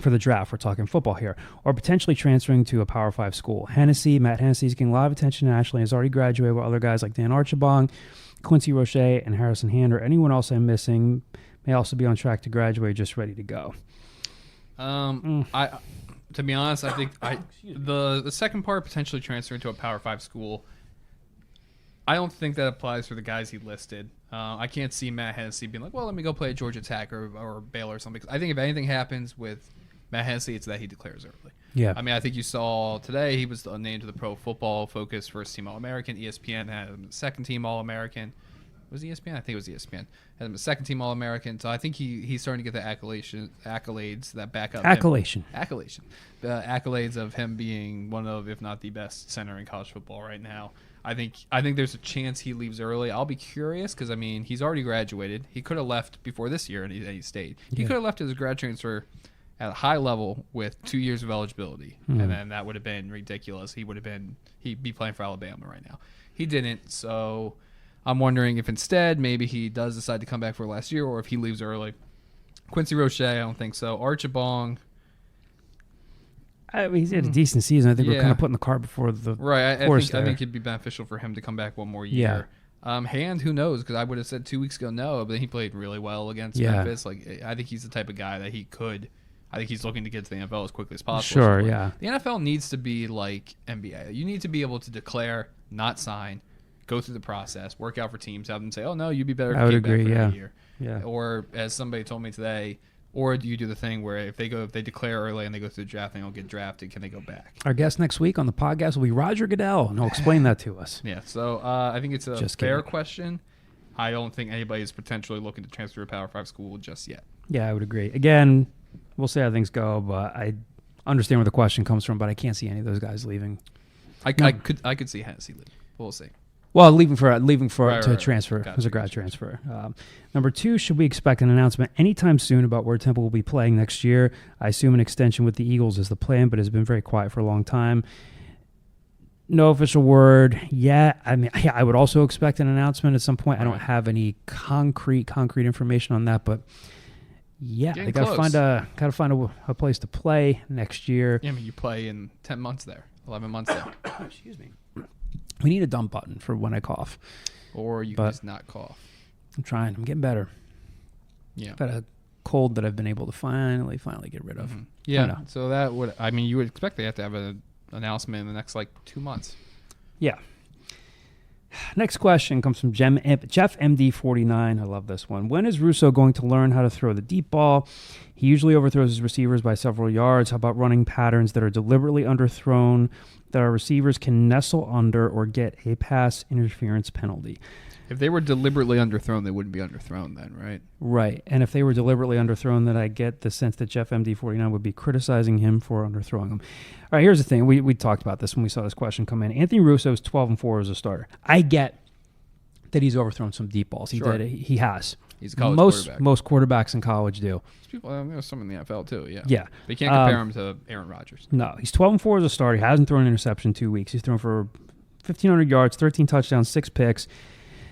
[SPEAKER 2] for the draft? We're talking football here, or potentially transferring to a Power 5 school. Matt Hennessy is getting a lot of attention nationally. Has already graduated with other guys like Dan Archibong, Quincy Roche, and Harrison Hand, or anyone else I'm missing. May also be on track to graduate, just ready to go.
[SPEAKER 3] To be honest, I think the second part, potentially transferring to a Power 5 school, I don't think that applies for the guys he listed. I can't see Matt Hennessy being like, well, let me go play at Georgia Tech or Baylor or something. I think if anything happens with Matt Hennessy, it's that he declares early.
[SPEAKER 2] Yeah.
[SPEAKER 3] I mean, I think you saw today he was named to the Pro Football Focus first-team All-American. ESPN had him second-team All-American. Was it ESPN? I think it was ESPN. Had him a second-team All-American. So I think he's starting to get the accolades that back up
[SPEAKER 2] Accolation.
[SPEAKER 3] The accolades of him being one of, if not the best center in college football right now. I think there's a chance he leaves early. I'll be curious because, I mean, he's already graduated. He could have left before this year and he stayed. He could have left his grad transfer at a high level with 2 years of eligibility, and then that would have been ridiculous. He'd be playing for Alabama right now. He didn't, so I'm wondering if instead maybe he does decide to come back for last year or if he leaves early. Quincy Roche, I don't think so. Archibong.
[SPEAKER 2] I mean, he's had a decent season. I think we're kind of putting the cart before the horse.
[SPEAKER 3] I think it'd be beneficial for him to come back one more year. Hand, who knows? Because I would have said 2 weeks ago no, but then he played really well against Memphis. Like, I think he's the type of guy that he could. I think he's looking to get to the NFL as quickly as possible.
[SPEAKER 2] Sure, yeah.
[SPEAKER 3] The NFL needs to be like NBA. You need to be able to declare, not sign, go through the process, work out for teams, have them say, "Oh no, you'd be better to keep back for a year." Yeah. Or as somebody told me today. Or do you do the thing where if they declare early and they go through the draft and they'll get drafted, can they go back?
[SPEAKER 2] Our guest next week on the podcast will be Roger Goodell, and he'll explain that to us.
[SPEAKER 3] Yeah, so I think it's a fair question. I don't think anybody is potentially looking to transfer to a Power 5 school just yet.
[SPEAKER 2] Yeah, I would agree. Again, we'll see how things go, but I understand where the question comes from, but I can't see any of those guys leaving.
[SPEAKER 3] I could see Hennessy leaving. We'll see.
[SPEAKER 2] Well, leaving for transfer
[SPEAKER 3] Gotcha,
[SPEAKER 2] as a grad transfer. Number two, should we expect an announcement anytime soon about where Temple will be playing next year? I assume an extension with the Eagles is the plan, but has been very quiet for a long time. No official word yet. I mean, I would also expect an announcement at some point. I don't have any concrete information on that, but yeah, they got to find a place to play next year.
[SPEAKER 3] Yeah, I mean, you play in 10 months there, 11 months there.
[SPEAKER 2] Excuse me. We need a dump button for when I cough.
[SPEAKER 3] Or you can just not cough.
[SPEAKER 2] I'm trying. I'm getting better.
[SPEAKER 3] Yeah.
[SPEAKER 2] I've got a cold that I've been able to finally get rid of.
[SPEAKER 3] Mm-hmm. Yeah. So that would, I mean, you would expect they have to have an announcement in the next 2 months.
[SPEAKER 2] Yeah. Next question comes from Jeff MD49. I love this one. When is Russo going to learn how to throw the deep ball? He usually overthrows his receivers by several yards. How about running patterns that are deliberately underthrown, that our receivers can nestle under or get a pass interference penalty?
[SPEAKER 3] If they were deliberately underthrown, they wouldn't be underthrown then, right?
[SPEAKER 2] Right. And if they were deliberately underthrown, then I get the sense that Jeff MD49 would be criticizing him for underthrowing them. All right, here's the thing. We talked about this when we saw this question come in. Anthony Russo is 12-4 as a starter. I get that he's overthrown some deep balls. He has.
[SPEAKER 3] He's a college quarterback.
[SPEAKER 2] Most quarterbacks in college do.
[SPEAKER 3] There's some in the NFL too. Yeah.
[SPEAKER 2] Yeah.
[SPEAKER 3] They can't compare him to Aaron Rodgers.
[SPEAKER 2] No, he's 12-4 as a starter. He hasn't thrown an interception in 2 weeks. He's thrown for 1,500 yards, 13 touchdowns, 6 picks.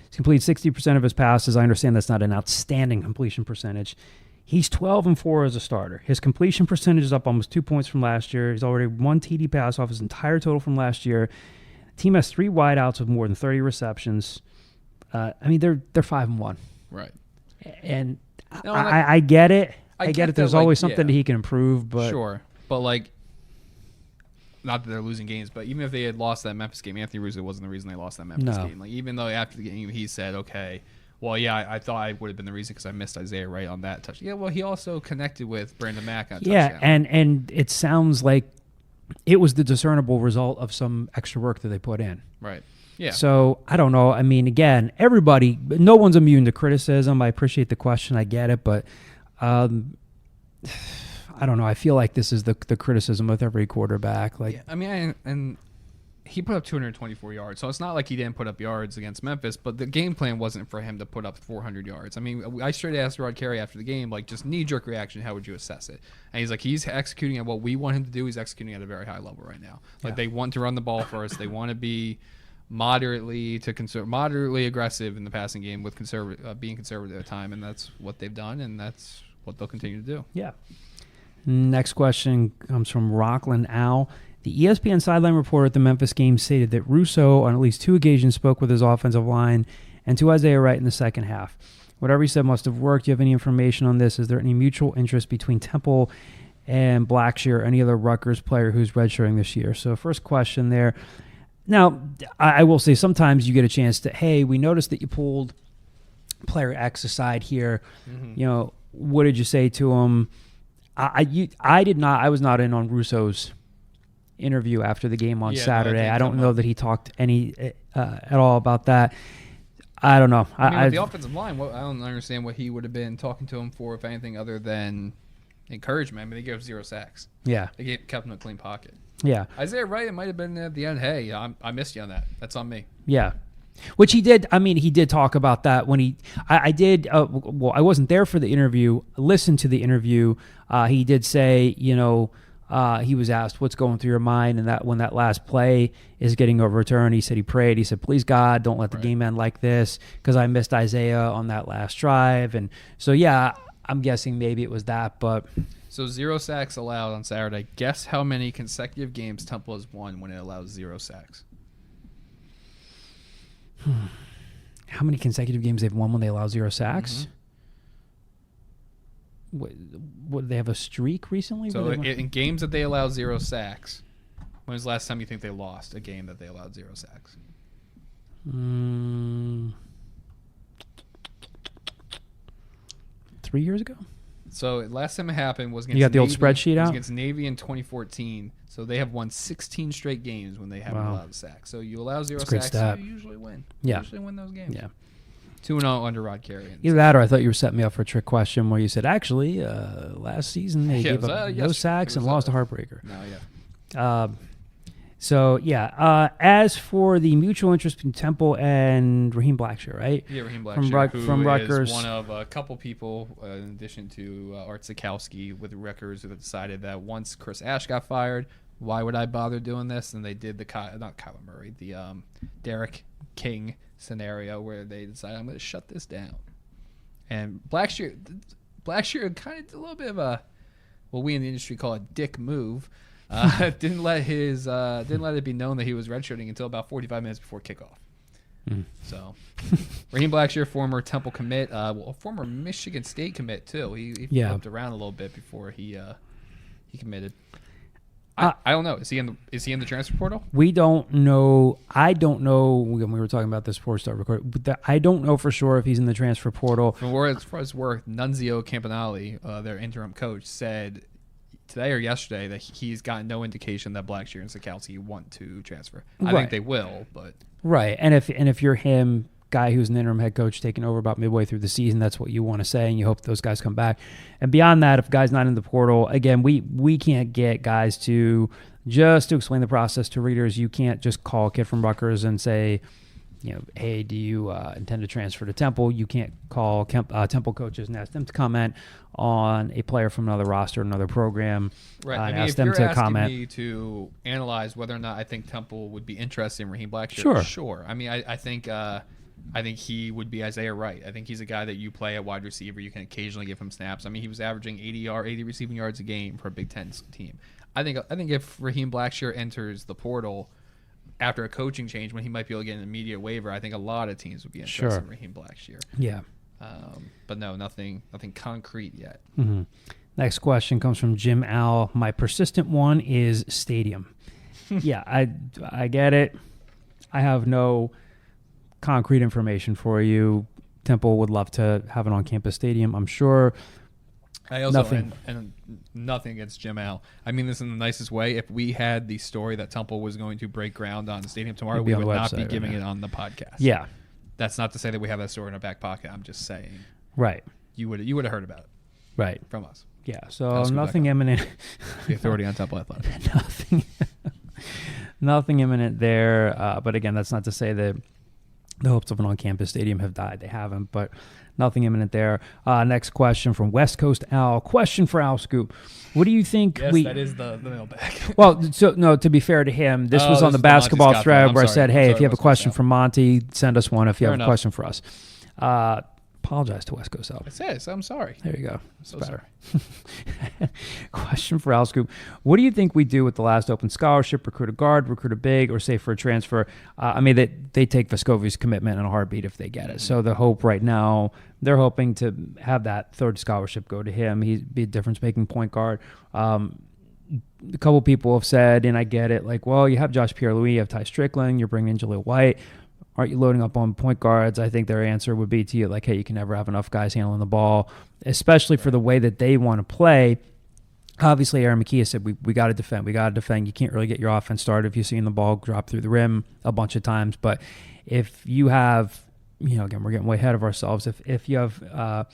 [SPEAKER 2] He's completed 60% of his passes. I understand that's not an outstanding completion percentage. He's 12-4 as a starter. His completion percentage is up almost 2 points from last year. He's already 1 TD pass off his entire total from last year. The team has 3 wideouts with more than 30 receptions. They're 5-1.
[SPEAKER 3] Right.
[SPEAKER 2] And I get it. I get it. There's always something that he can improve, but
[SPEAKER 3] sure. But like, not that they're losing games, but even if they had lost that Memphis game, Anthony Rizzo wasn't the reason they lost that Memphis game. Like, even though after the game he said, "Okay, well, yeah, I thought I would have been the reason because I missed Isaiah Wright on that touch." Yeah, well, he also connected with Brandon Mack on touchdown.
[SPEAKER 2] and it sounds like it was the discernible result of some extra work that they put in.
[SPEAKER 3] Right. Yeah.
[SPEAKER 2] So I don't know. I mean, again, no one's immune to criticism. I appreciate the question. I get it, but I don't know. I feel like this is the criticism with every quarterback. Like,
[SPEAKER 3] yeah, I mean, and he put up 224 yards, so it's not like he didn't put up yards against Memphis, but the game plan wasn't for him to put up 400 yards. I mean, I straight asked Rod Carey after the game, like, just knee-jerk reaction, how would you assess it? And he's like, he's executing at what we want him to do. He's executing at a very high level right now. Like, they want to run the ball first. They want to be moderately aggressive in the passing game with being conservative at the time, and that's what they've done, and that's what they'll continue to do.
[SPEAKER 2] Yeah. Next question comes from Rockland Al. The ESPN sideline reporter at the Memphis game stated that Russo on at least 2 occasions spoke with his offensive line and to Isaiah Wright in the second half. Whatever he said must have worked. Do you have any information on this? Is there any mutual interest between Temple and Blackshear or any other Rutgers player who's redshirting this year? So first question there. Now, I will say sometimes you get a chance to, hey, we noticed that you pulled player X aside here. Mm-hmm. What did you say to him? I did not. I was not in on Russo's interview after the game on Saturday. I don't know that he talked at all about that. I don't know.
[SPEAKER 3] With the offensive line, I don't understand what he would have been talking to him for, if anything, other than encouragement. I mean, they gave up 0 sacks.
[SPEAKER 2] Yeah.
[SPEAKER 3] They kept him in a clean pocket.
[SPEAKER 2] Yeah.
[SPEAKER 3] Isaiah Wright, it might have been at the end, hey, I missed you on that. That's on me.
[SPEAKER 2] Yeah. Which he did. I mean, he did talk about that when I did. I wasn't there for the interview. Listened to the interview. He did say, he was asked what's going through your mind, and that when that last play is getting overturned, he said he prayed. He said, "Please God, don't let the game end like this, because I missed Isaiah on that last drive." And so, yeah, I'm guessing maybe it was that, but.
[SPEAKER 3] So 0 sacks allowed on Saturday. Guess how many consecutive games Temple has won when it allows 0 sacks?
[SPEAKER 2] How many consecutive games they've won when they allow 0 sacks? Mm-hmm. What did they have a streak recently?
[SPEAKER 3] So in games that they allow 0 sacks, when was the last time you think they lost a game that they allowed 0 sacks?
[SPEAKER 2] 3 years ago?
[SPEAKER 3] So last time it happened was against
[SPEAKER 2] You got the
[SPEAKER 3] Navy,
[SPEAKER 2] old spreadsheet out?
[SPEAKER 3] against Navy in 2014. So they have won 16 straight games when they haven't allowed a sack. So you allow 0 sacks, you usually win.
[SPEAKER 2] Yeah.
[SPEAKER 3] You usually win those games.
[SPEAKER 2] Yeah.
[SPEAKER 3] 2-0 under Rod Carey.
[SPEAKER 2] Either that or I thought you were setting me up for a trick question where you said, actually, last season they gave up no sacks and lost a heartbreaker.
[SPEAKER 3] No, yeah.
[SPEAKER 2] As for the mutual interest between Temple and Raheem Blackshear, right?
[SPEAKER 3] Yeah, Raheem Blackshear,
[SPEAKER 2] from Rutgers.
[SPEAKER 3] Is one of a couple people, in addition to Art Sikowski, with Rutgers, who have decided that once Chris Ash got fired, why would I bother doing this? And they did the not Kyler Murray, the Derek King scenario where they decided, I'm going to shut this down. And Blackshear kind of did a little bit of a, what we in the industry call a dick move. Didn't let it be known that he was redshirting until about 45 minutes before kickoff. So, Raheem Blackshear, former Temple commit, former Michigan State commit too. He flipped around a little bit before he committed. I don't know. Is he in the transfer portal?
[SPEAKER 2] We don't know. I don't know. We were talking about this before we start recording. But I don't know for sure if he's in the transfer portal.
[SPEAKER 3] As far as work, Nunzio Campanale, their interim coach, said today or yesterday that he's gotten no indication that Blackshear and Sikowski want to transfer. I think they will, but
[SPEAKER 2] right. And if you're him, guy who's an interim head coach taking over about midway through the season, that's what you want to say, and you hope those guys come back. And beyond that, if a guy's not in the portal, again, we can't get guys to explain the process to readers. You can't just call a kid from Rutgers and say, hey, do you intend to transfer to Temple? You can't call Temple coaches and ask them to comment on a player from another roster, another program.
[SPEAKER 3] Right.
[SPEAKER 2] And
[SPEAKER 3] I mean,
[SPEAKER 2] ask
[SPEAKER 3] if
[SPEAKER 2] them
[SPEAKER 3] you're
[SPEAKER 2] to
[SPEAKER 3] asking
[SPEAKER 2] comment.
[SPEAKER 3] me to analyze whether or not I think Temple would be interested in Raheem Blackshear,
[SPEAKER 2] Sure.
[SPEAKER 3] I mean, I think he would be Isaiah Wright. I think he's a guy that you play at wide receiver. You can occasionally give him snaps. I mean, he was averaging 80 receiving yards a game for a Big Ten team. I think if Raheem Blackshear enters the portal after a coaching change, when he might be able to get an immediate waiver, I think a lot of teams would be interested in Raheem Blackshear.
[SPEAKER 2] Yeah.
[SPEAKER 3] But no, nothing concrete yet.
[SPEAKER 2] Mm-hmm. Next question comes from Jim Al. My persistent one is stadium. Yeah, I get it. I have no concrete information for you. Temple would love to have an on-campus stadium, I'm sure.
[SPEAKER 3] I also
[SPEAKER 2] Nothing.
[SPEAKER 3] And nothing against Jim Al. I mean this in the nicest way. If we had the story that Temple was going to break ground on the stadium tomorrow,
[SPEAKER 2] It'd be
[SPEAKER 3] we
[SPEAKER 2] on
[SPEAKER 3] would
[SPEAKER 2] the
[SPEAKER 3] not be
[SPEAKER 2] website,
[SPEAKER 3] giving
[SPEAKER 2] right?
[SPEAKER 3] it on the podcast.
[SPEAKER 2] Yeah,
[SPEAKER 3] That's not to say that we have that story in our back pocket. I'm just saying
[SPEAKER 2] right,
[SPEAKER 3] you would have heard about it
[SPEAKER 2] right.
[SPEAKER 3] from us.
[SPEAKER 2] Yeah, so
[SPEAKER 3] That's
[SPEAKER 2] nothing imminent.
[SPEAKER 3] The authority on Temple Athletics.
[SPEAKER 2] nothing imminent there. But again, that's not to say that the hopes of an on-campus stadium have died. They haven't, but nothing imminent there. Next question from West Coast Al. Question for Al Scoop. What do you think
[SPEAKER 3] Yes, that is the mailbag.
[SPEAKER 2] Well, so no, to be fair to him, this was on the
[SPEAKER 3] this is the Monty
[SPEAKER 2] basketball
[SPEAKER 3] Scott
[SPEAKER 2] thread
[SPEAKER 3] thing. I'm
[SPEAKER 2] where I
[SPEAKER 3] sorry.
[SPEAKER 2] said,
[SPEAKER 3] I'm
[SPEAKER 2] hey, if
[SPEAKER 3] sorry,
[SPEAKER 2] you have a
[SPEAKER 3] West Coast
[SPEAKER 2] question
[SPEAKER 3] Al.
[SPEAKER 2] for Monty, send us one if you
[SPEAKER 3] Fair
[SPEAKER 2] have
[SPEAKER 3] enough.
[SPEAKER 2] a question for us. Apologize to West Coast Al.
[SPEAKER 3] It says, I'm sorry.
[SPEAKER 2] There you go. It's
[SPEAKER 3] So
[SPEAKER 2] better. Question for Al Scoop. What do you think we do with the last open scholarship, recruit a guard, recruit a big, or say for a transfer? I mean, they take Vescovi's commitment in a heartbeat if they get it. So the hope right now, they're hoping to have that third scholarship go to him. He'd be a difference-making point guard. A couple people have said, and I get it, like, well, you have Josh Pierre-Louis, you have Ty Strickland, you're bringing in Jaleel White. Aren't you loading up on point guards? I think their answer would be to you, like, hey, you can never have enough guys handling the ball, especially for the way that they want to play. Obviously, Aaron McKie said, we got to defend. We got to defend. You can't really get your offense started if you're seeing the ball drop through the rim a bunch of times. But if you have, again, we're getting way ahead of ourselves. If you have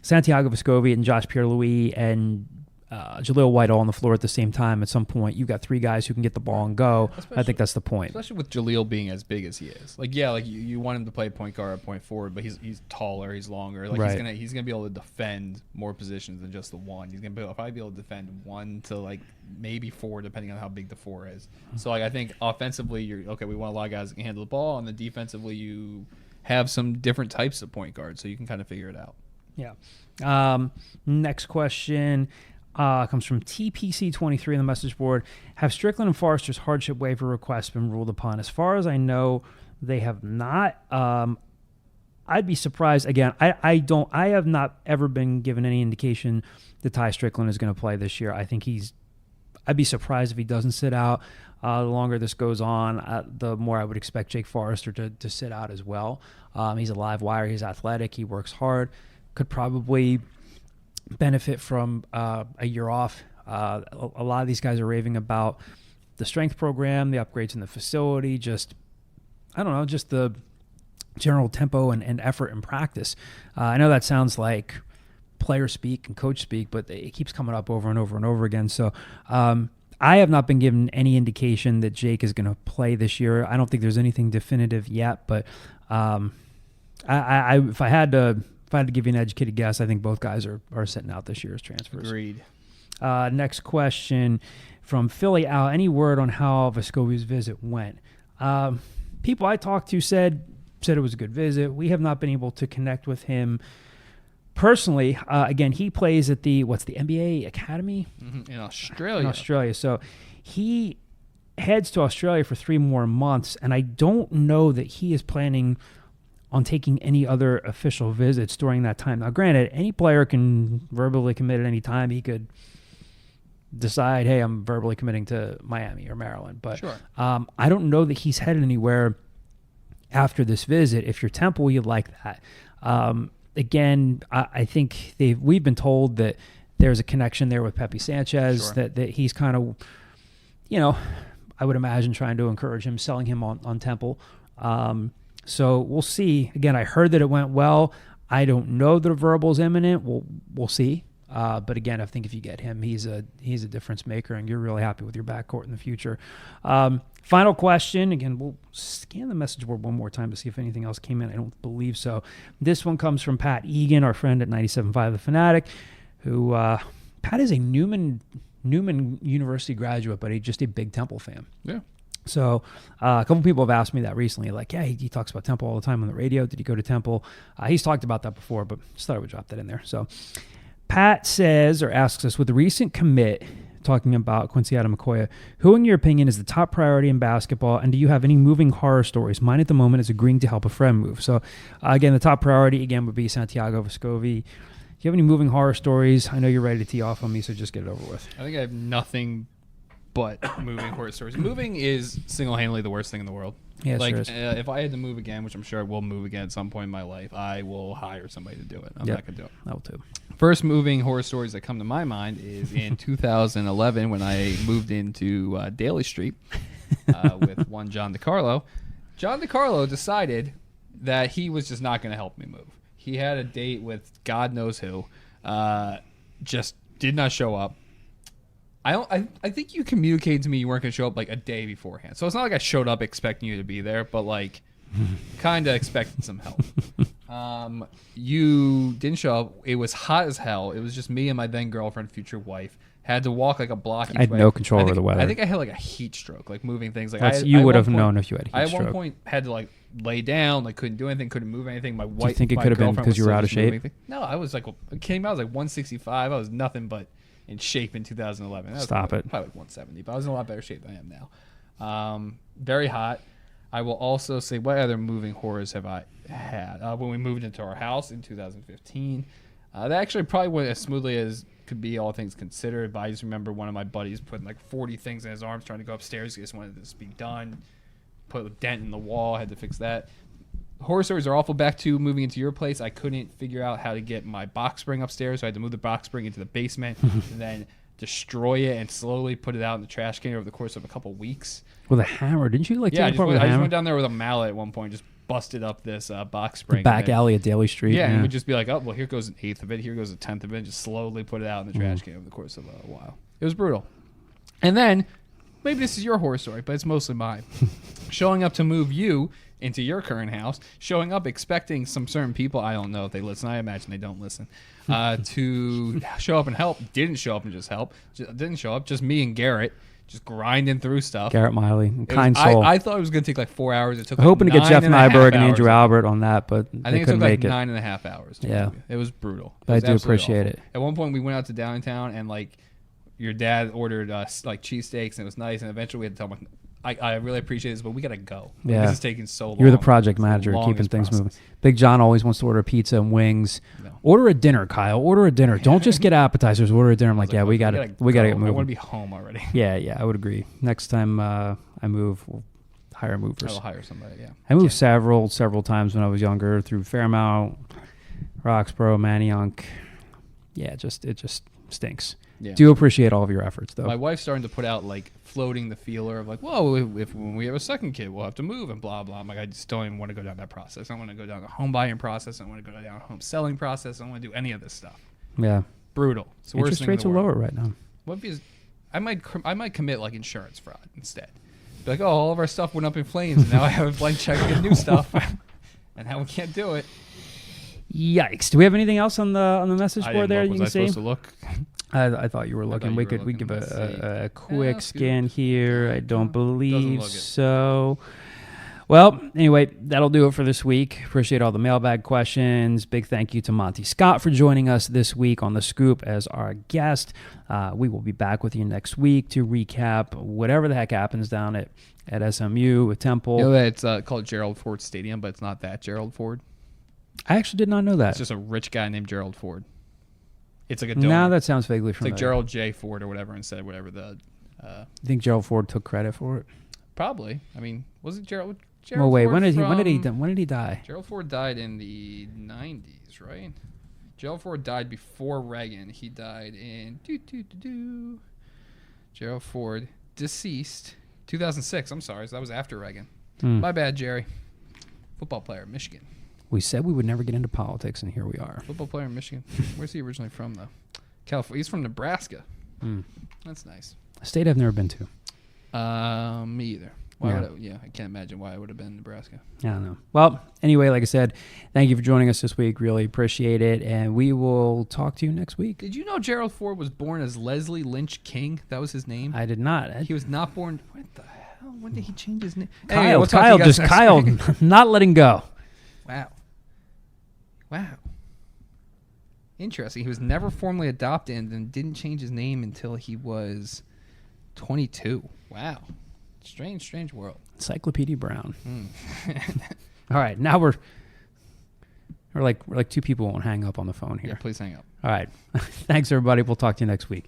[SPEAKER 2] Santiago Vescovi and Josh Pierre-Louis and Jaleel White all on the floor at the same time, at some point you've got three guys who can get the ball and go. I think that's the point.
[SPEAKER 3] Especially with Jaleel being as big as he is. Like, yeah, like you want him to play point guard or point forward, but he's taller, he's longer. Like
[SPEAKER 2] Right.
[SPEAKER 3] he's gonna be able to defend more positions than just the one. He's gonna probably be able to defend 1 to like maybe 4, depending on how big the 4 is. So like I think offensively you're okay. We want a lot of guys that can handle the ball, and then defensively you have some different types of point guards, so you can kind of figure it out.
[SPEAKER 2] Yeah. Next question. Comes from TPC23 on the message board. Have Strickland and Forrester's hardship waiver requests been ruled upon? As far as I know, they have not. I'd be surprised. Again, I have not ever been given any indication that Ty Strickland is going to play this year. I think I'd be surprised if he doesn't sit out. The longer this goes on, the more I would expect Jake Forrester to sit out as well. He's a live wire. He's athletic. He works hard. Could probably benefit from a year off. A lot of these guys are raving about the strength program, the upgrades in the facility, just the general tempo and effort in practice. I know that sounds like player speak and coach speak, but it keeps coming up over and over and over again. So I have not been given any indication that Jake is going to play this year. I don't think there's anything definitive yet, but if I had to give you an educated guess, I think both guys are sitting out this year as transfers.
[SPEAKER 3] Agreed.
[SPEAKER 2] Next question from Philly Al. Any word on how Vescovi's visit went? People I talked to said it was a good visit. We have not been able to connect with him personally. Again, he plays at the NBA Academy
[SPEAKER 3] In Australia.
[SPEAKER 2] in Australia. So he heads to Australia for 3 more months, and I don't know that he is planning on taking any other official visits during that time. Now, granted, any player can verbally commit at any time. He could decide, hey, I'm verbally committing to Miami or Maryland. But
[SPEAKER 3] Sure.
[SPEAKER 2] I don't know that he's headed anywhere after this visit. If you're Temple, you'd like that. Again, I think we've been told that there's a connection there with Pepe Sanchez,
[SPEAKER 3] Sure.
[SPEAKER 2] that he's kind of, I would imagine trying to encourage him, selling him on Temple. So we'll see. Again, I heard that it went well. I don't know that a verbal is imminent. We'll see. But again, I think if you get him, he's a difference maker, and you're really happy with your backcourt in the future. Final question. Again, we'll scan the message board one more time to see if anything else came in. I don't believe so. This one comes from Pat Egan, our friend at 97.5 The Fanatic, who Pat is a Newman University graduate, but he's just a big Temple fan.
[SPEAKER 3] Yeah.
[SPEAKER 2] So a couple people have asked me that recently, like, yeah, he talks about Temple all the time on the radio. Did he go to Temple? He's talked about that before, but just thought I would drop that in there. So Pat says, or asks us, with the recent commit, talking about Quincy Adamakoya, who in your opinion is the top priority in basketball, and do you have any moving horror stories? Mine at the moment is agreeing to help a friend move. So again, the top priority again would be Santiago Vescovi. Do you have any moving horror stories? I know you're ready to tee off on me, so just get it over with.
[SPEAKER 3] I think I have nothing but moving horror stories. Moving is single-handedly the worst thing in the world.
[SPEAKER 2] Yeah,
[SPEAKER 3] like,
[SPEAKER 2] sure is.
[SPEAKER 3] if I had to move again, which I'm sure I will move again at some point in my life, I will hire somebody to do it. I'm not going to do it.
[SPEAKER 2] I will too.
[SPEAKER 3] First moving horror stories that come to my mind is in 2011 when I moved into Daly Street with one John DiCarlo. John DiCarlo decided that he was just not going to help me move. He had a date with God knows who, just did not show up. I think you communicated to me you weren't going to show up like a day beforehand. So it's not like I showed up expecting you to be there, but like kind of expected some help. You didn't show up. It was hot as hell. It was just me and my then girlfriend, future wife. Had to walk like a block each way.
[SPEAKER 2] I had no control over the weather.
[SPEAKER 3] I think I had like a heat stroke, like moving things. Like
[SPEAKER 2] you would have known if you had a heat
[SPEAKER 3] I
[SPEAKER 2] stroke.
[SPEAKER 3] at one point had to like lay down, like couldn't do anything, couldn't move anything. My wife.
[SPEAKER 2] Do you think it could have been because you were out of shape?
[SPEAKER 3] No, I was like, it came out, I was like 165. I was nothing but in shape in 2011.
[SPEAKER 2] Stop it.
[SPEAKER 3] Probably like 170, but I was in a lot better shape than I am now. Very hot. I will also say, what other moving horrors have I had? When we moved into our house in 2015, that actually probably went as smoothly as could be, all things considered. But I just remember one of my buddies putting like 40 things in his arms trying to go upstairs. He just wanted this to be done. Put a dent in the wall. Had to fix that. Horror stories are awful. Back to moving into your place, I couldn't figure out how to get my box spring upstairs, so I had to move the box spring into the basement and then destroy it and slowly put it out in the trash can over the course of a couple weeks.
[SPEAKER 2] With a hammer, didn't you? Like,
[SPEAKER 3] yeah,
[SPEAKER 2] take it apart with a hammer?
[SPEAKER 3] I just went down there with a mallet at one point, just busted up this box spring.
[SPEAKER 2] The back alley at Daly Street.
[SPEAKER 3] Yeah, and it would just be like, oh, well, here goes an eighth of it, here goes a tenth of it, just slowly put it out in the trash can over the course of a while. It was brutal. And then, maybe this is your horror story, but it's mostly mine. Showing up to move you into your current house, showing up expecting some certain people, I don't know if they listen, I imagine they don't listen, to show up and help. Didn't show up and just help. Didn't show up, just me and Garrett, just grinding through stuff.
[SPEAKER 2] Garrett Miley, kind soul.
[SPEAKER 3] I thought it was going to take like 4 hours. It took
[SPEAKER 2] hoping to get Jeff Nyberg and Andrew Albert on that, but
[SPEAKER 3] I
[SPEAKER 2] they
[SPEAKER 3] think it
[SPEAKER 2] couldn't
[SPEAKER 3] took like
[SPEAKER 2] make it.
[SPEAKER 3] 9.5 hours.
[SPEAKER 2] Yeah.
[SPEAKER 3] It was brutal.
[SPEAKER 2] But I do appreciate it.
[SPEAKER 3] At one point, we went out to downtown and like your dad ordered like cheesesteaks and it was nice. And eventually we had to tell him, I really appreciate this, but we got to go. Like,
[SPEAKER 2] yeah.
[SPEAKER 3] This is taking so long.
[SPEAKER 2] You're the project manager, keeping things moving. Big John always wants to order pizza and wings. No. Order a dinner, Kyle. Order a dinner. Don't just get appetizers. Order a dinner. I'm like, yeah, we got to get moving.
[SPEAKER 3] I want to be home already.
[SPEAKER 2] Yeah, I would agree. Next time I move, we'll hire movers.
[SPEAKER 3] I will hire somebody, yeah.
[SPEAKER 2] I moved several times when I was younger through Fairmount, Roxborough, Manayunk. Yeah, it just stinks. Yeah. Do appreciate all of your efforts, though.
[SPEAKER 3] My wife's starting to put out, like, floating the feeler of, like, well, if when we have a second kid, we'll have to move and blah, blah. I'm like, I just don't even want to go down that process. I want to go down the home buying process. I want to go down the home selling process. I don't want to do any of this stuff.
[SPEAKER 2] Yeah.
[SPEAKER 3] Brutal. It's the worst thing in the world.
[SPEAKER 2] Interest rates are lower right now.
[SPEAKER 3] What if I might commit, like, insurance fraud instead. Be like, oh, all of our stuff went up in flames, and now I have a blank check to get new stuff, and now we can't do it.
[SPEAKER 2] Yikes! Do we have anything else on the message board there?
[SPEAKER 3] You can see. Was I supposed to look?
[SPEAKER 2] I thought you were looking. We give a quick scan here. I don't believe so. Well, anyway, that'll do it for this week. Appreciate all the mailbag questions. Big thank you to Monty Scott for joining us this week on The Scoop as our guest. We will be back with you next week to recap whatever the heck happens down at SMU with Temple.
[SPEAKER 3] You know that it's called Gerald Ford Stadium, but it's not that Gerald Ford.
[SPEAKER 2] I actually did not know that.
[SPEAKER 3] It's just a rich guy named Gerald Ford. It's like a donor.
[SPEAKER 2] Now that sounds vaguely familiar.
[SPEAKER 3] It's like Gerald J. Ford or whatever instead of whatever the...
[SPEAKER 2] You think Gerald Ford took credit for it?
[SPEAKER 3] Probably. I mean, was it Gerald
[SPEAKER 2] well, wait,
[SPEAKER 3] Ford
[SPEAKER 2] when did he die?
[SPEAKER 3] Gerald Ford died in the 90s, right? Gerald Ford died before Reagan. He died in... Gerald Ford, deceased, 2006. I'm sorry, so that was after Reagan. My bad, Jerry. Football player, Michigan.
[SPEAKER 2] We said we would never get into politics, and here we are.
[SPEAKER 3] Football player in Michigan. Where's he originally from, though? California. He's from Nebraska.
[SPEAKER 2] Mm.
[SPEAKER 3] That's nice.
[SPEAKER 2] A state I've never been to.
[SPEAKER 3] Me either. I can't imagine why I would have been Nebraska.
[SPEAKER 2] I don't know. Well, anyway, like I said, thank you for joining us this week. Really appreciate it. And we will talk to you next week.
[SPEAKER 3] Did you know Gerald Ford was born as Leslie Lynch King? That was his name?
[SPEAKER 2] I did not.
[SPEAKER 3] He was not born. What the hell? When did he change his name?
[SPEAKER 2] Kyle,
[SPEAKER 3] Anyway, we'll talk to you guys next
[SPEAKER 2] Kyle,
[SPEAKER 3] week.
[SPEAKER 2] not letting go.
[SPEAKER 3] Wow. Interesting. He was never formally adopted and didn't change his name until he was 22. Wow. Strange world.
[SPEAKER 2] Encyclopedia Brown. All right, now we're like two people won't hang up on the phone here.
[SPEAKER 3] Yeah, please hang up.
[SPEAKER 2] All right. Thanks, everybody. We'll talk to you next week.